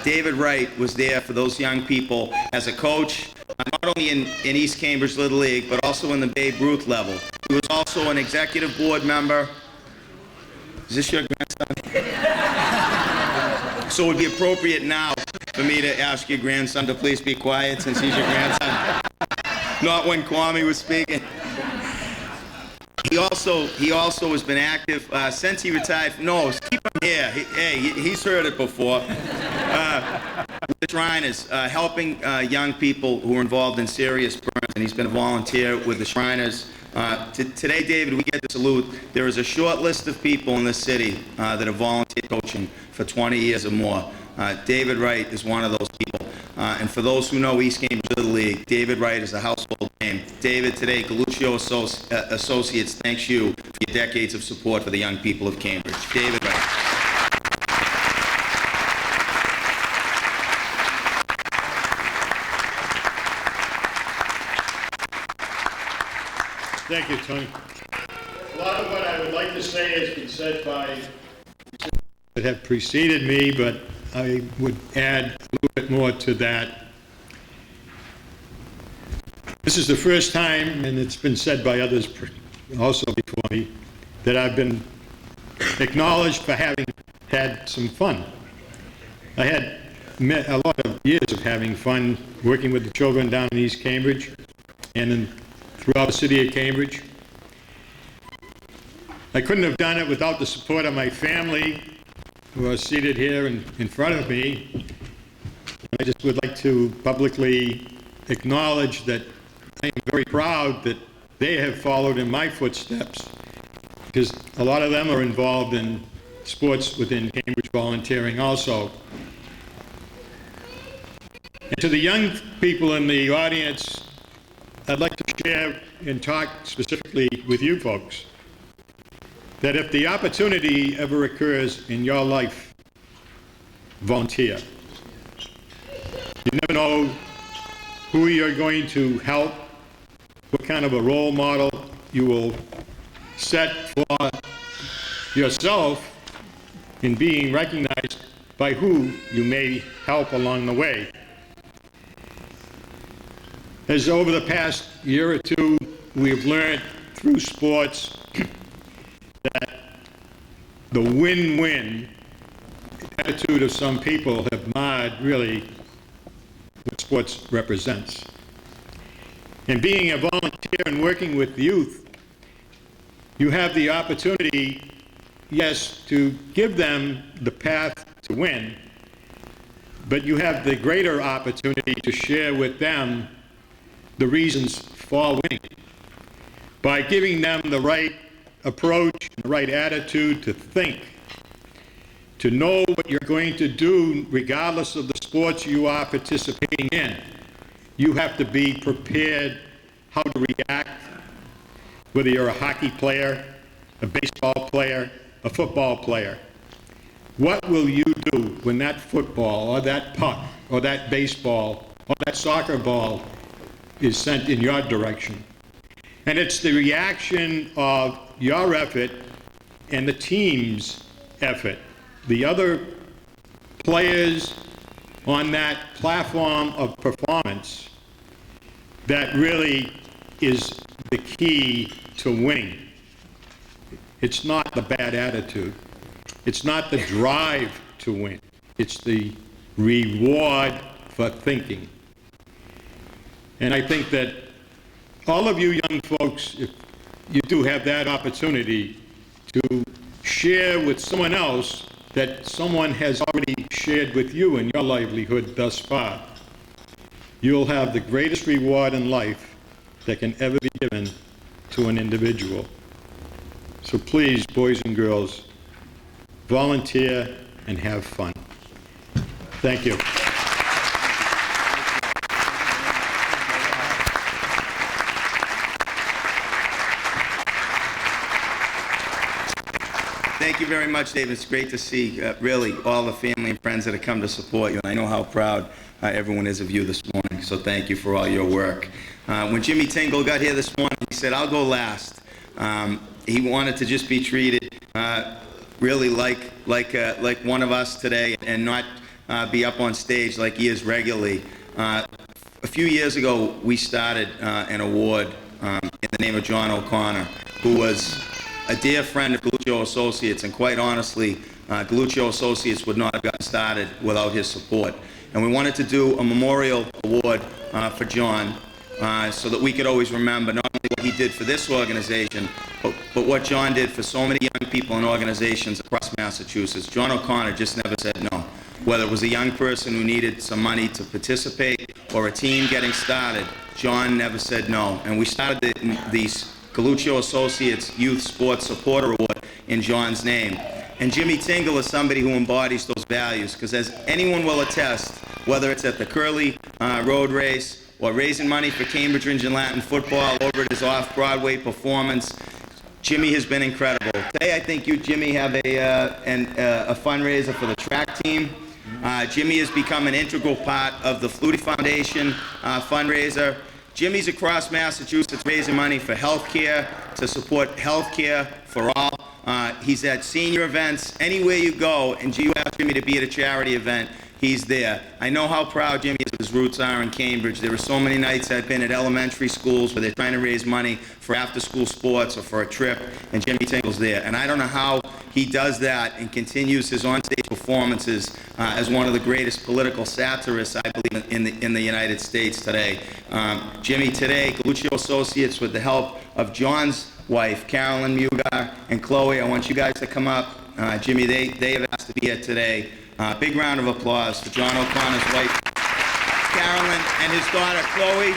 David Wright was there for those young people as a coach, not only in East Cambridge Little League, but also in the Babe Ruth level. He was also an executive board member. Is this your grandson? So it would be appropriate now for me to ask your grandson to please be quiet since he's your grandson. Not when Kwame was speaking. He also has been active since he retired. No, keep him here. He's heard it before. With the Shriners, helping young people who are involved in serious burns, and he's been a volunteer with the Shriners. Today, David, we get to salute. There is a short list of people in this city that have volunteered coaching for 20 years or more. David Wright is one of those people. And for those who know East Cambridge Little League, David Wright is a household name. David, today, Galluccio Associates thanks you for your decades of support for the young people of Cambridge. David Wright. Thank you, Tony. A lot of what I would like to say has been said by that have preceded me, but I would add a little bit more to that. This is the first time, and it's been said by others also before me, that I've been acknowledged for having had some fun. I had a lot of years of having fun working with the children down in East Cambridge and throughout the city of Cambridge. I couldn't have done it without the support of my family, who are seated here in front of me. I just would like to publicly acknowledge that I am very proud that they have followed in my footsteps, because a lot of them are involved in sports within Cambridge volunteering also. And to the young people in the audience, I'd like to share and talk specifically with you folks that if the opportunity ever occurs in your life, volunteer. You never know who you're going to help, what kind of a role model you will set for yourself in being recognized by who you may help along the way. As over the past year or two, we've learned through sports that the win-win attitude of some people have marred really what sports represents. And being a volunteer and working with youth, you have the opportunity, yes, to give them the path to win, but you have the greater opportunity to share with them the reasons for winning by giving them the right approach, the right attitude to think, to know what you're going to do regardless of the sports you are participating in. You have to be prepared how to react, whether you're a hockey player, a baseball player, a football player. What will you do when that football or that puck or that baseball or that soccer ball is sent in your direction? And it's the reaction of your effort and the team's effort, the other players on that platform of performance, that really is the key to winning. It's not the bad attitude. It's not the drive to win. It's the reward for thinking. And I think that all of you young folks, if you do have that opportunity to share with someone else that someone has already shared with you in your livelihood thus far, you'll have the greatest reward in life that can ever be given to an individual. So please, boys and girls, volunteer and have fun. Thank you. Thank you very much, David. It's great to see, really, all the family and friends that have come to support you. And I know how proud everyone is of you this morning, so thank you for all your work. When Jimmy Tingle got here this morning, he said, "I'll go last." He wanted to just be treated really like one of us today and not be up on stage like he is regularly. A few years ago, we started an award in the name of John O'Connor, who was a dear friend of Galluccio Associates, and quite honestly, Galluccio Associates would not have gotten started without his support. And we wanted to do a memorial award for John so that we could always remember not only what he did for this organization, but what John did for so many young people and organizations across Massachusetts. John O'Connor just never said no. Whether it was a young person who needed some money to participate or a team getting started, John never said no. And we started these Galluccio Associates Youth Sports Supporter Award in John's name. And Jimmy Tingle is somebody who embodies those values, because as anyone will attest, whether it's at the Curly Road Race or raising money for Cambridge Ridge and Latin football over at his off-Broadway performance, Jimmy has been incredible. Today, I think you, Jimmy, have a fundraiser for the track team. Jimmy has become an integral part of the Flutie Foundation fundraiser. Jimmy's across Massachusetts raising money for health care, to support health care for all. He's at senior events. Anywhere you go and you ask Jimmy to be at a charity event, he's there. I know how proud Jimmy is of his roots are in Cambridge. There are so many nights I've been at elementary schools where they're trying to raise money for after-school sports or for a trip, and Jimmy Tingle's there. And I don't know how he does that and continues his on-stage performances as one of the greatest political satirists, I believe, in the United States today. Jimmy, today, Galluccio Associates, with the help of John's wife, Carolyn Mugar, and Chloe, I want you guys to come up. Jimmy, they have asked to be here today. Big round of applause for John O'Connor's wife, Carolyn, and his daughter, Chloe.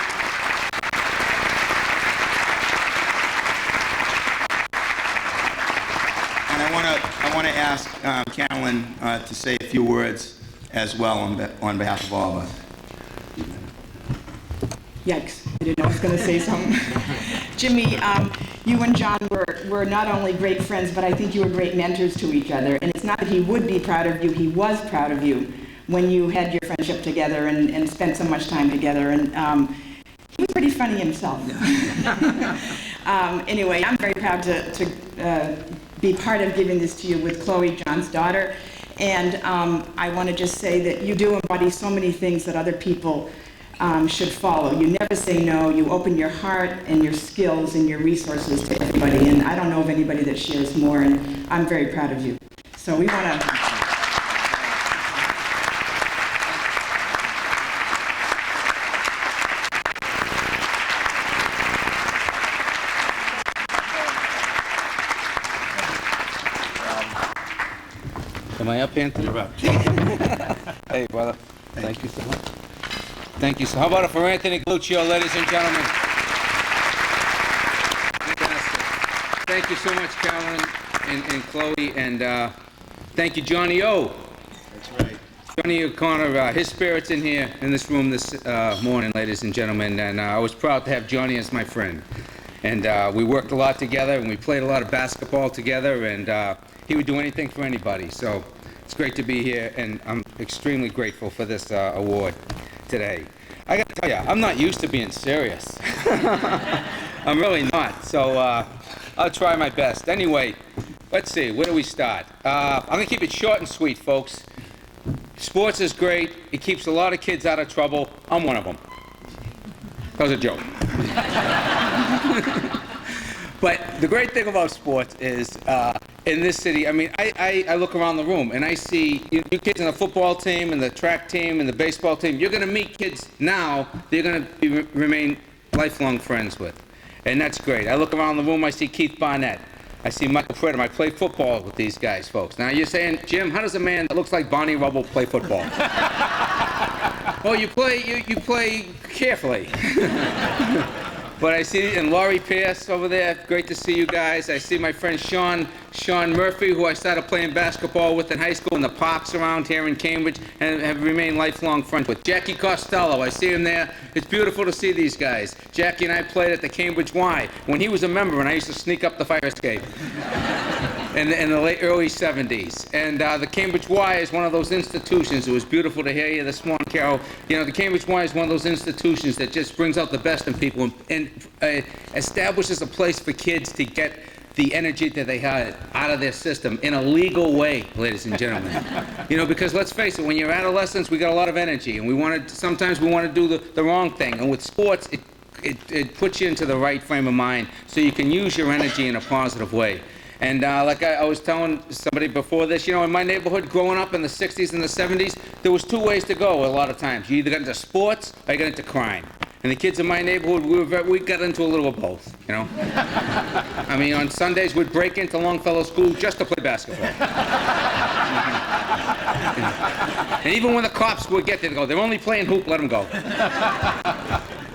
And I want to ask Carolyn to say a few words as well on behalf of all of us. Yikes, I didn't know I was going to say something. Jimmy, you and John were not only great friends, but I think you were great mentors to each other. And it's not that he would be proud of you, he was proud of you when you had your friendship together and spent so much time together. And he was pretty funny himself. Anyway, I'm very proud to be part of giving this to you with Chloe, John's daughter. And I want to just say that you do embody so many things that other people should follow. You never say no. You open your heart and your skills and your resources to everybody. And I don't know of anybody that shares more, and I'm very proud of you. So we want to... Am I up, Anthony? You're up. Hey, brother. Thank you so much. Thank you. So how about it for Anthony Galluccio, ladies and gentlemen? Thank you so much, Carolyn and Chloe, and thank you, Johnny O. That's right. Johnny O'Connor, his spirit's in here, in this room this morning, ladies and gentlemen, and I was proud to have Johnny as my friend. And we worked a lot together, and we played a lot of basketball together, and he would do anything for anybody. So it's great to be here, and I'm extremely grateful for this award today. I got to tell you, I'm not used to being serious. I'm really not. So I'll try my best. Anyway, let's see. Where do we start? I'm going to keep it short and sweet, folks. Sports is great. It keeps a lot of kids out of trouble. I'm one of them. That was a joke. But the great thing about sports is, in this city, I mean, I look around the room and I see you kids in the football team and the track team and the baseball team. You're going to meet kids now that you're going to remain lifelong friends with. And that's great. I look around the room, I see Keith Barnett. I see Michael Pridham. I play football with these guys, folks. Now you're saying, Jim, how does a man that looks like Bonnie Rubble play football? Well, you play carefully. But I see, and Laurie Pierce over there, great to see you guys. I see my friend Sean Murphy, who I started playing basketball with in high school in the parks around here in Cambridge, and have remained lifelong friends with. Jackie Costello, I see him there. It's beautiful to see these guys. Jackie and I played at the Cambridge Y when he was a member, and I used to sneak up the fire escape in the early 70s. And the Cambridge Y is one of those institutions. It was beautiful to hear you this morning, Carol. You know, the Cambridge Y is one of those institutions that just brings out the best in people and establishes a place for kids to get the energy that they had out of their system in a legal way, ladies and gentlemen. You know, because let's face it, when you're adolescents, we got a lot of energy, and sometimes we want to do the wrong thing. And with sports, it puts you into the right frame of mind so you can use your energy in a positive way. And like I was telling somebody before this, you know, in my neighborhood, growing up in the 60s and the 70s, there was two ways to go a lot of times. You either got into sports or you got into crime. And the kids in my neighborhood, we got into a little of both, you know. I mean, on Sundays, we'd break into Longfellow School just to play basketball. And even when the cops would get there, they go, they're only playing hoop, let them go.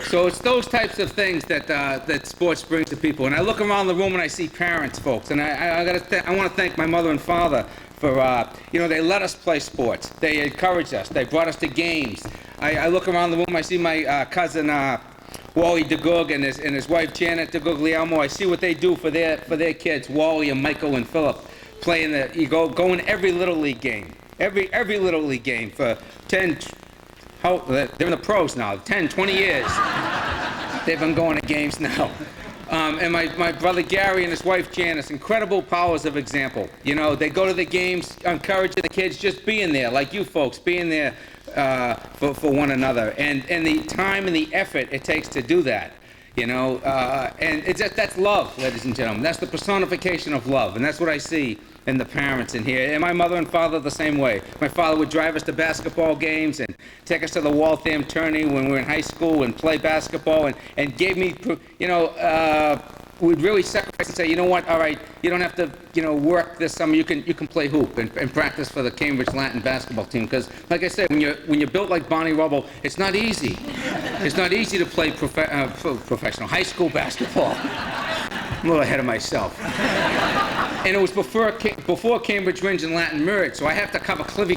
So it's those types of things that sports brings to people. And I look around the room and I see parents, folks, and I want to thank my mother and father for, you know, they let us play sports. They encouraged us. They brought us to games. I look around the room, I see my cousin Wally DeGug and his wife Janet DeGuglielmo. I see what they do for their kids, Wally and Michael and Philip, playing going every Little League game. Every Little League game for 10, they're in the pros now, 10, 20 years. They've been going to games now. And my brother Gary and his wife Janice, incredible powers of example. You know, they go to the games, encouraging the kids, just being there, like you folks, being there for one another. And the time and the effort it takes to do that, you know. And that's love, ladies and gentlemen. That's the personification of love, and that's what I see in the parents in here. And my mother and father the same way. My father would drive us to basketball games and take us to the Waltham tourney when we were in high school and play basketball and gave me, you know, we'd really sacrifice and say, you know what, all right, you don't have to, you know, work this summer, you can play hoop and practice for the Cambridge Latin basketball team. Because, like I said, when you're built like Bonnie Rubble, it's not easy. It's not easy to play professional high school basketball. I'm a little ahead of myself. And it was before Cambridge Rindge and Latin merged, so I have to cover Cliffy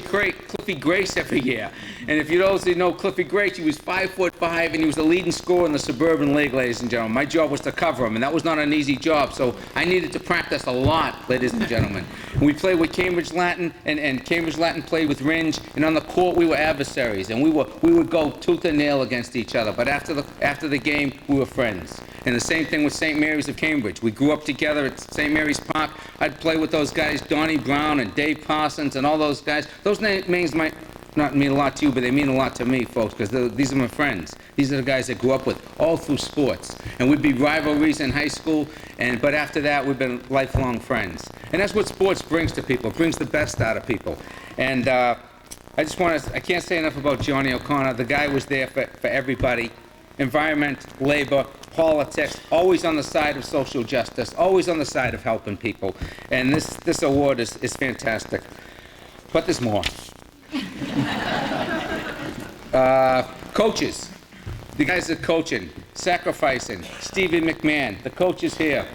Grace every year. And if you those who know Cliffy Grace, he was 5'5", and he was the leading scorer in the Suburban League, ladies and gentlemen. My job was to cover him, and that was not an easy job, so I needed to practice a lot, ladies and gentlemen. We played with Cambridge Latin, and Cambridge Latin played with Rindge, and on the court we were adversaries, and we would go tooth and nail against each other, but after the game, we were friends. And the same thing with St. Mary's of Cambridge. We grew up together at St. Mary's Park. I'd play with those guys, Donnie Brown and Dave Parsons and all those guys. Those names might not mean a lot to you, but they mean a lot to me, folks, because these are my friends. These are the guys I grew up with, all through sports. And we'd be rivalries in high school, but after that, we've been lifelong friends. And that's what sports brings to people. It brings the best out of people. And I can't say enough about Johnny O'Connor. The guy was there for everybody. Environment, labor, politics, always on the side of social justice, always on the side of helping people. And this award is fantastic. But there's more. Coaches. The guys that are coaching, sacrificing. Stevie McMahon, the coach is here.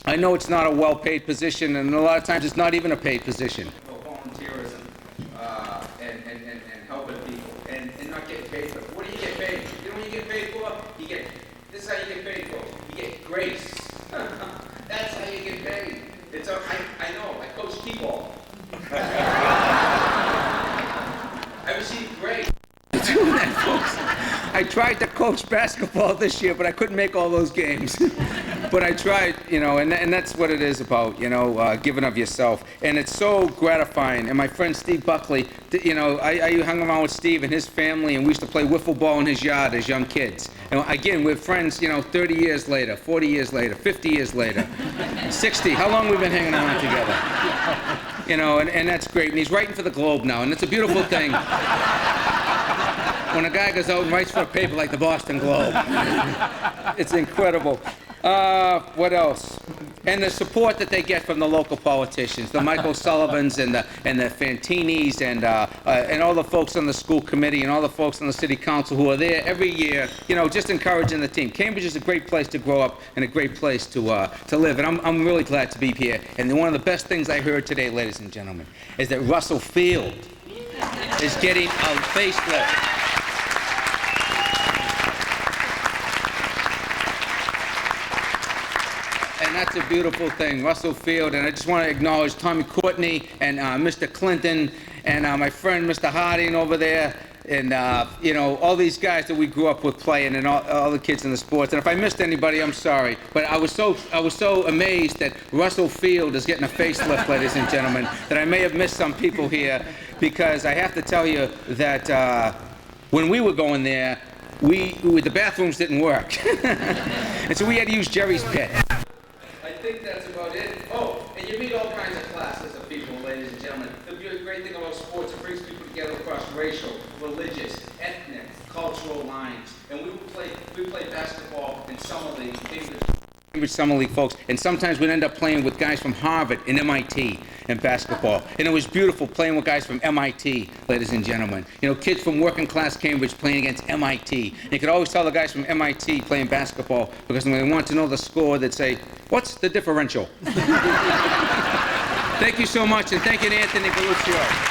I know it's not a well-paid position, and a lot of times it's not even a paid position. Volunteerism and helping people and not getting paid for it. What do you get paid? You know what you get paid for? This is how you get paid for. You get grace. So I know, I coach t-ball. I received grades. Doing that, folks. I tried to coach basketball this year, but I couldn't make all those games. But I tried, you know, and that's what it is about, you know, giving of yourself. And it's so gratifying. And my friend Steve Buckley, you know, I hung around with Steve and his family, and we used to play wiffle ball in his yard as young kids. And again, we're friends, you know, 30 years later, 40 years later, 50 years later, 60. How long we've been hanging around together? You know, and that's great. And he's writing for the Globe now, and it's a beautiful thing. When a guy goes out and writes for a paper like the Boston Globe. It's incredible. What else? And the support that they get from the local politicians, the Michael Sullivans and the Fantinis and all the folks on the school committee and all the folks on the city council who are there every year, you know, just encouraging the team. Cambridge is a great place to grow up and a great place to live, and I'm really glad to be here. And one of the best things I heard today, ladies and gentlemen, is that Russell Field is getting a facelift. And that's a beautiful thing, Russell Field. And I just want to acknowledge Tommy Courtney and Mr. Clinton and my friend Mr. Harding over there, and you know, all these guys that we grew up with playing, and all the kids in the sports. And if I missed anybody, I'm sorry. But I was so amazed that Russell Field is getting a facelift, ladies and gentlemen, that I may have missed some people here, because I have to tell you that when we were going there, the bathrooms didn't work, and so we had to use Jerry's pit. I think that's about it. Oh, and you meet all kinds of classes of people, ladies and gentlemen. The great thing about sports, it brings people together across racial, religious, ethnic, cultural lines. And we play basketball in Summer League, Cambridge Summer League folks, and sometimes we'd end up playing with guys from Harvard and MIT in basketball. And it was beautiful playing with guys from MIT, ladies and gentlemen. You know, kids from working class Cambridge playing against MIT. And you could always tell the guys from MIT playing basketball, because when they wanted to know the score, they'd say, "What's the differential?" Thank you so much, and thank you to Anthony Galluccio.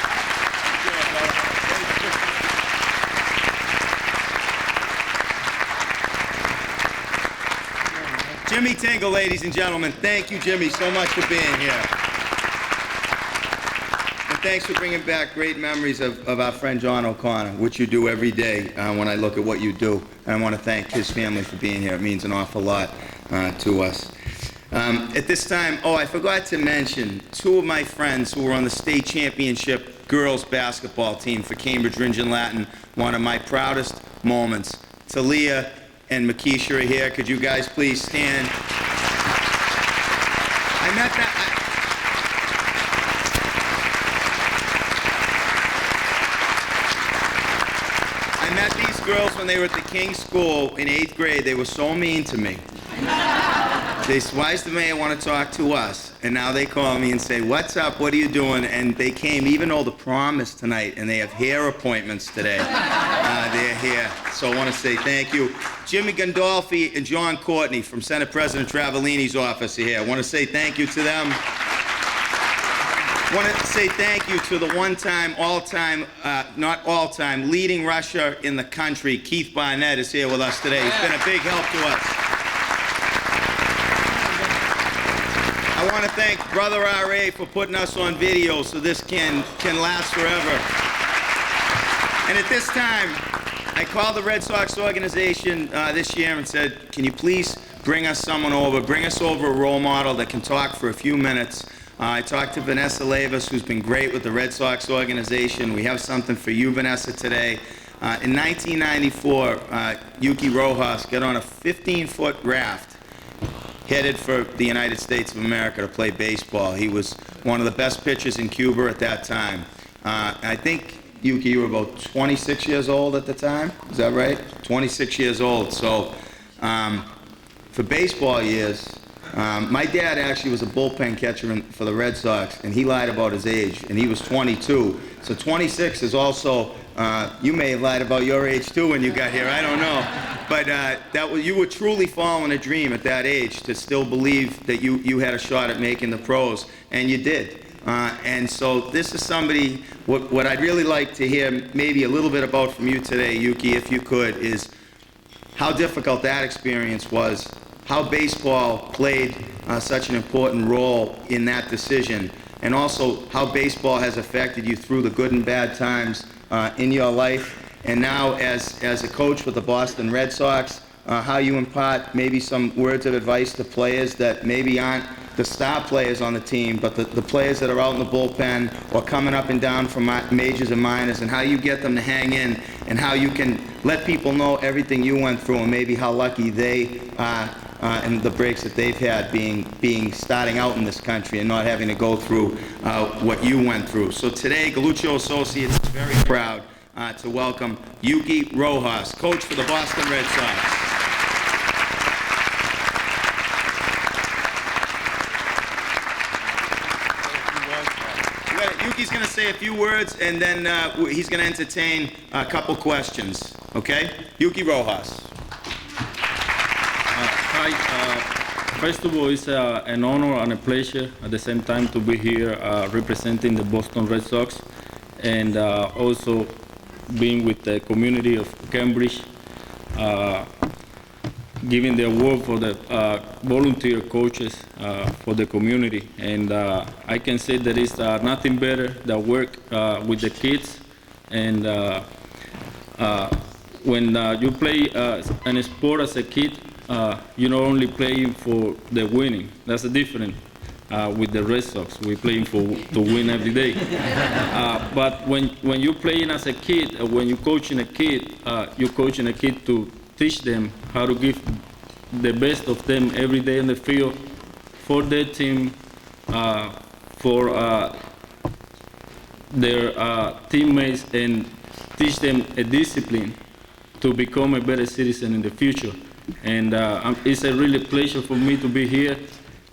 Jimmy Tingle, ladies and gentlemen. Thank you, Jimmy, so much for being here. And thanks for bringing back great memories of our friend John O'Connor, which you do every day when I look at what you do. And I want to thank his family for being here. It means an awful lot to us. At this time, I forgot to mention two of my friends who were on the state championship girls basketball team for Cambridge Ringe and Latin. One of my proudest moments. Talia and Makisha are here. Could you guys please stand? I met these girls when they were at the King School in 8th grade. They were so mean to me. They said, "Why does the mayor want to talk to us?" And now they call me and say, "What's up? What are you doing?" And they came, even though the prom is tonight, and they have hair appointments today. They're here. So I want to say thank you. Jimmy Gandolfi and John Courtney from Senate President Travellini's office are here. I want to say thank you to them. I want to say thank you to the one-time, all-time, not all-time, leading rusher in the country. Keith Barnett is here with us today. He's been a big help to us. I want to thank Brother R.A. for putting us on video so this can last forever. And at this time, I called the Red Sox organization this year and said, "Can you please bring us someone over, bring us over a role model that can talk for a few minutes." I talked to Vanessa Levis, who's been great with the Red Sox organization. We have something for you, Vanessa, today. In 1994, Yuki Rojas got on a 15-foot raft headed for the United States of America to play baseball. He was one of the best pitchers in Cuba at that time. I think, Yuki, you were about 26 years old at the time? Is that right? 26 years old. So for baseball years, my dad actually was a bullpen catcher for the Red Sox, and he lied about his age, and he was 22. So 26 is also, you may have lied about your age too when you got here, I don't know. But you were truly following a dream at that age to still believe that you had a shot at making the pros, and you did. And so this is somebody, what I'd really like to hear maybe a little bit about from you today, Yuki, if you could, is how difficult that experience was how baseball played such an important role in that decision, and also how baseball has affected you through the good and bad times in your life, and now as a coach with the Boston Red Sox, how you impart maybe some words of advice to players that maybe aren't the star players on the team, but the players that are out in the bullpen or coming up and down from majors and minors, and how you get them to hang in, and how you can let people know everything you went through and maybe how lucky they are and the breaks that they've had being starting out in this country and not having to go through what you went through. So today, Galluccio Associates is very proud to welcome Yuki Rojas, coach for the Boston Red Sox. Yuki's going to say a few words, and then he's going to entertain a couple questions. Okay? Yuki Rojas. Hi. First of all, it's an honor and a pleasure at the same time to be here representing the Boston Red Sox, and also being with the community of Cambridge, giving the award for the volunteer coaches for the community. And I can say there is nothing better than work with the kids. And when you play an sport as a kid, you're not only playing for the winning. That's the difference with the Red Sox. We're playing to win every day. But when you're playing as a kid, when you're coaching a kid, you're coaching a kid to teach them how to give the best of them every day in the field for their team, for their teammates, and teach them a discipline to become a better citizen in the future. And it's a really pleasure for me to be here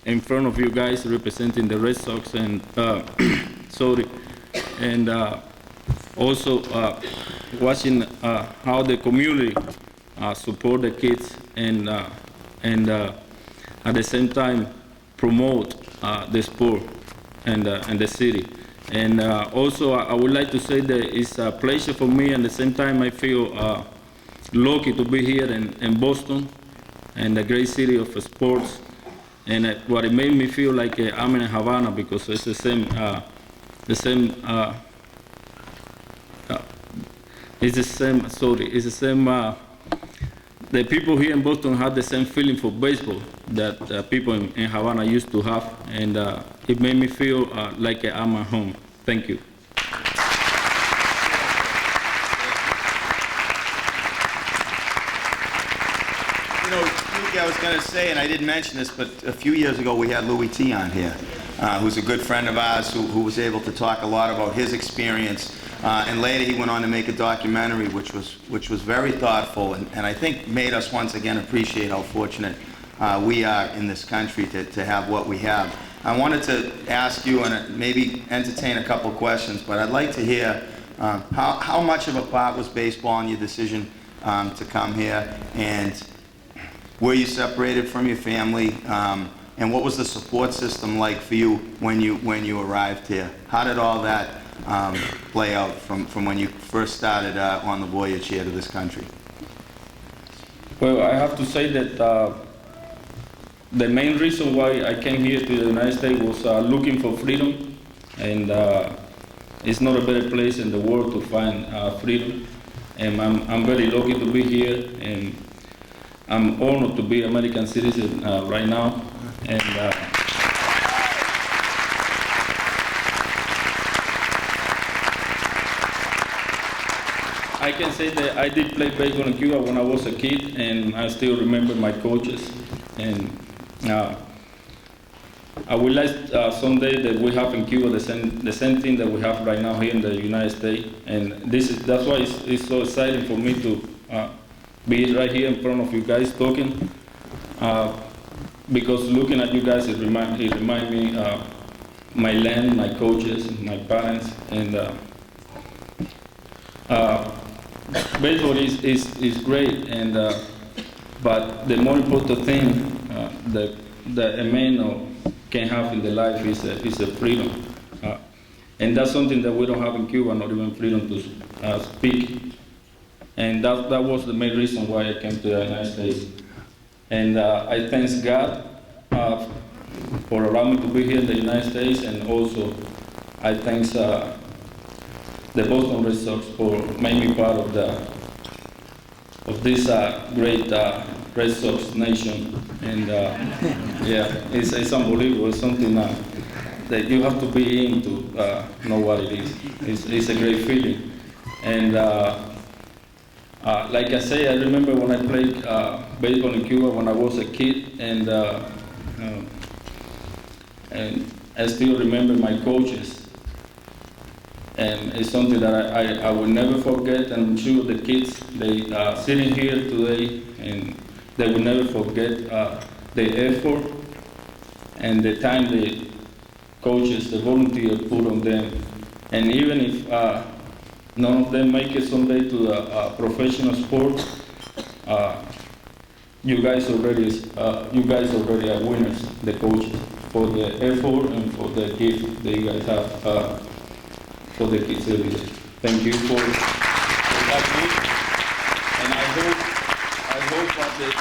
in front of you guys representing the Red Sox, and sorry, and also watching how the community support the kids, and at the same time promote the sport and the city. And also I would like to say that it's a pleasure for me, and at the same time I feel lucky to be here in Boston, and the great city of sports. And what it made me feel like I'm in Havana, because it's the same the people here in Boston have the same feeling for baseball that people in Havana used to have, and it made me feel like I'm at home. Thank you. You know, I was going to say, and I didn't mention this, but a few years ago we had Louis T. on here, who's a good friend of ours, who was able to talk a lot about his experience. And later he went on to make a documentary which was very thoughtful, and I think made us once again appreciate how fortunate we are in this country to have what we have. I wanted to ask you, and maybe entertain a couple questions, but I'd like to hear how much of a part was baseball in your decision to come here, and were you separated from your family, and what was the support system like for you when you arrived here? How did all that play out from when you first started on the voyage here to this country? Well, I have to say that the main reason why I came here to the United States was looking for freedom, and it's not a better place in the world to find freedom. And I'm very lucky to be here, and I'm honored to be American citizen right now. And I can say that I did play baseball in Cuba when I was a kid, and I still remember my coaches. And I would like someday that we have in Cuba the same thing that we have right now here in the United States. And that's why it's so exciting for me to be right here in front of you guys talking. Because looking at you guys, it remind me my land, my coaches, my parents, and baseball is great, and but the more important thing that a man can have in the life is a freedom, and that's something that we don't have in Cuba, not even freedom to speak, and that was the main reason why I came to the United States. And I thank God for allowing me to be here in the United States, and also I thank the Boston Red Sox for making me part of this great Red Sox nation. And yeah, it's unbelievable. It's something that you have to be in to know what it is. It's a great feeling. And like I say, I remember when I played baseball in Cuba when I was a kid, and I still remember my coaches. And it's something that I will never forget, and I'm sure the kids, they are sitting here today, and they will never forget the effort and the time the coaches, the volunteers put on them. And even if none of them make it someday to the professional sports, you guys already are winners, the coaches, for the effort and for the gift that you guys have for the kids every day. Thank you for that gift. And I hope that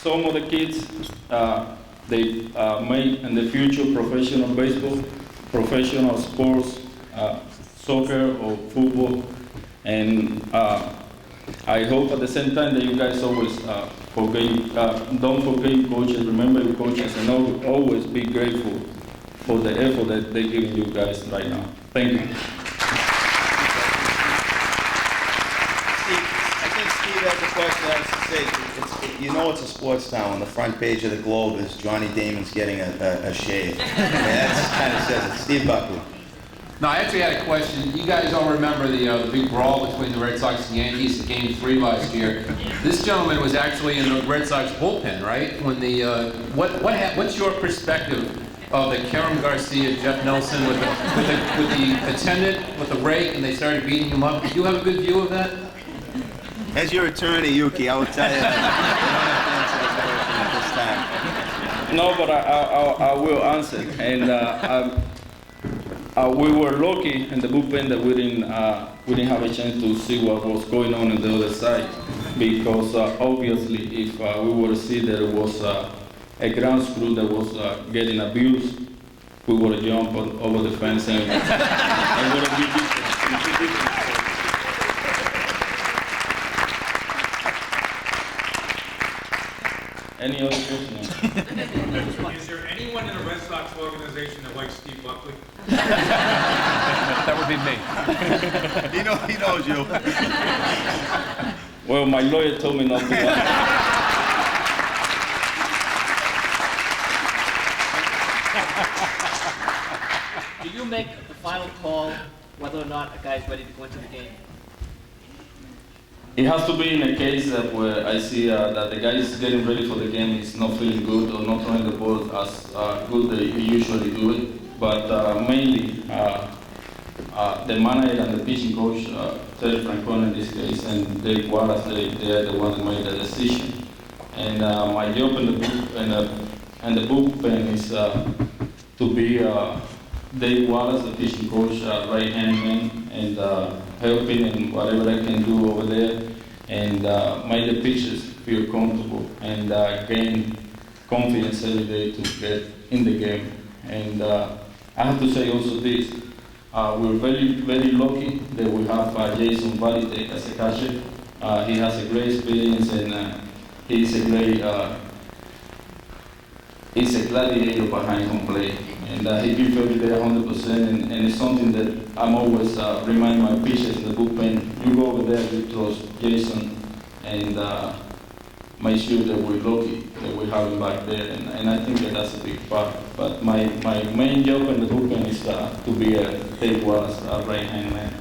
some of the kids, they make in the future professional baseball, professional sports, soccer or football. And I hope at the same time that you guys always don't forget your coaches, remember your coaches, and always be grateful for the effort that they're giving you guys right now. Thank you. I think Steve has a question I was to say. You know it's a sports town. On the front page of the Globe is Johnny Damon's getting a shave. That kind of says it. Steve Buckley. No, I actually had a question. You guys all remember the big brawl between the Red Sox and Yankees in Game 3 last year. This gentleman was actually in the Red Sox bullpen, right? When the what's your perspective of the Karam Garcia, Jeff Nelson with the attendant with the rake, and they started beating him up? Do you have a good view of that? As your attorney, Yuki, I will tell you that. No, but I will answer. And we were lucky in the bullpen that we didn't have a chance to see what was going on the other side, because obviously if we were to see that it was a ground screw that was getting abused, we would have jumped over the fence and would have been different. Any other question? Is there anyone in the Red Sox organization that likes Steve Buckley? That would be me. He knows you. Well, my lawyer told me not to. Do you make the final call whether or not a guy's ready to go into the game? It has to be in a case where I see that the guy is getting ready for the game, he's not feeling good or not throwing the ball as good as he usually do it. But mainly, the manager and the pitching coach, Terry Francona in this case, and Dave Wallace, they are the ones that made the decision. And my job in the bullpen is to be Dave Wallace, the pitching coach, right-hand man, and helping in whatever I can do over there, and make the pitchers feel comfortable and gain confidence every day to get in the game. And I have to say also this, we're very, very lucky that we have Jason Varitek as a catcher. He has a great experience, and he's a great he's a gladiator behind home plate, and he gives every day 100%, and it's something that I'm always remind my pitchers in the bullpen. You go over there, you trust Jason, and make sure that we're lucky that we have him back there, and I think that that's a big part. But my main job in the bullpen is to be a Dave Wallace right-hand man.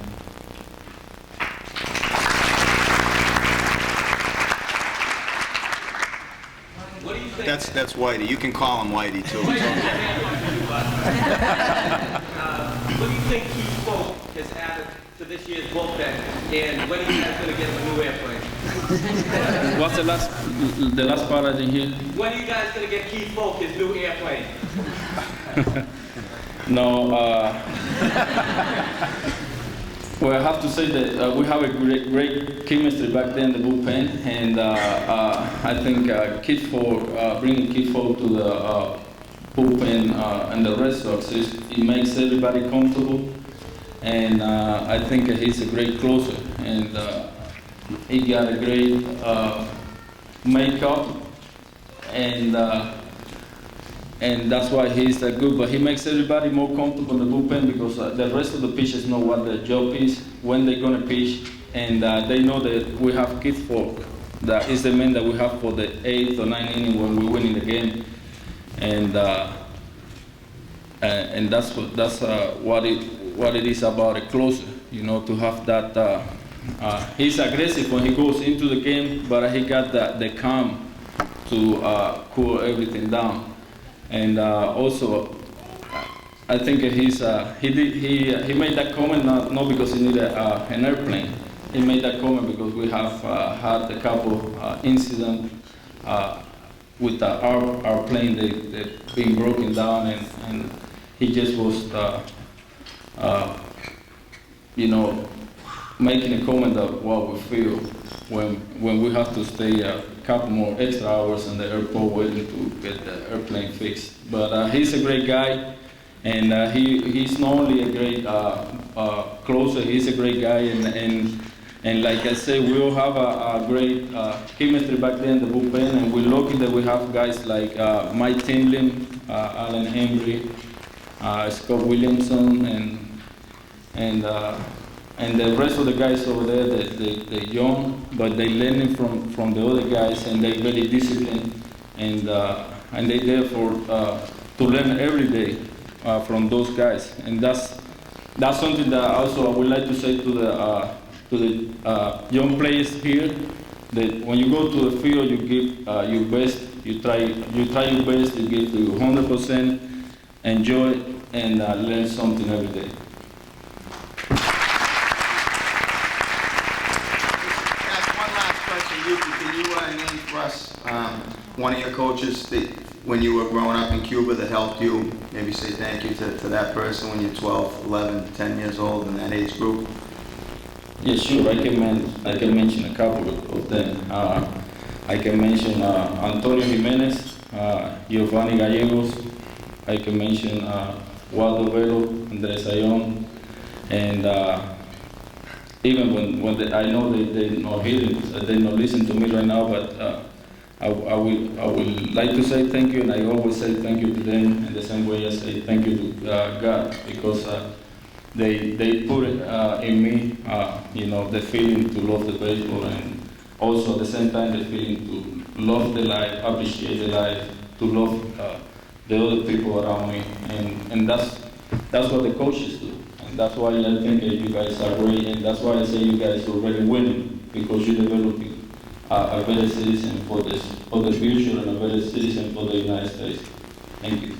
That's Whitey. You can call him Whitey too. What do you think Keith Folk has added to this year's bullpen, and when are you guys going to get him a new airplane? What's the last part I didn't hear? When are you guys going to get Keith Folk his new airplane? No, Well, I have to say that we have a great chemistry back there in the bullpen, and I think bringing Kid Folk to the bullpen and the Red Sox, it makes everybody comfortable, and I think he's a great closer, and he got a great makeup, and that's why he's that good. But he makes everybody more comfortable in the bullpen because the rest of the pitchers know what their job is, when they're going to pitch, and they know that we have Kid Folk. That is the man that we have for the 8th or 9th inning when we're winning the game, and that's what it is about a closer. You know, to have that. He's aggressive when he goes into the game, but he got the calm to cool everything down. And also, I think he made that comment not because he needed an airplane. He made that comment because we have had a couple incidents with our plane. They've been broken down, and he just was, making a comment of what we feel when we have to stay a couple more extra hours in the airport waiting to get the airplane fixed. But he's a great guy, and he's not only a great closer, he's a great guy, and like I say, we all have a great chemistry back there in the bullpen, and we're lucky that we have guys like Mike Timlin, Alan Henry, Scott Williamson, and the rest of the guys over there, they're young, but they're learning from the other guys, and they're very disciplined, and they're there to learn every day from those guys. And that's something that also I would like to say to the young players here, that when you go to the field, you give your best, you try your best, you give to 100%, enjoy it, and learn something every day. Can you name for us one of your coaches that when you were growing up in Cuba that helped you, maybe say thank you to that person when you're 12, 11, 10 years old in that age group? Yeah, sure. I can mention a couple of them. I can mention Antonio Jimenez, Giovanni Gallegos. I can mention Waldo Velo, Andres Ayon, and even when I know they're not hearing, they're not listening to me right now, but I will like to say thank you, and I always say thank you to them in the same way I say thank you to God, because they put it in me, the feeling to love the baseball, and also at the same time the feeling to love the life, appreciate the life, to love the other people around me, and that's what the coaches do. And that's why I think you guys are great, and that's why I say you guys are already winning, because you're developing a better citizen for the future and a better citizen for the United States. Thank you.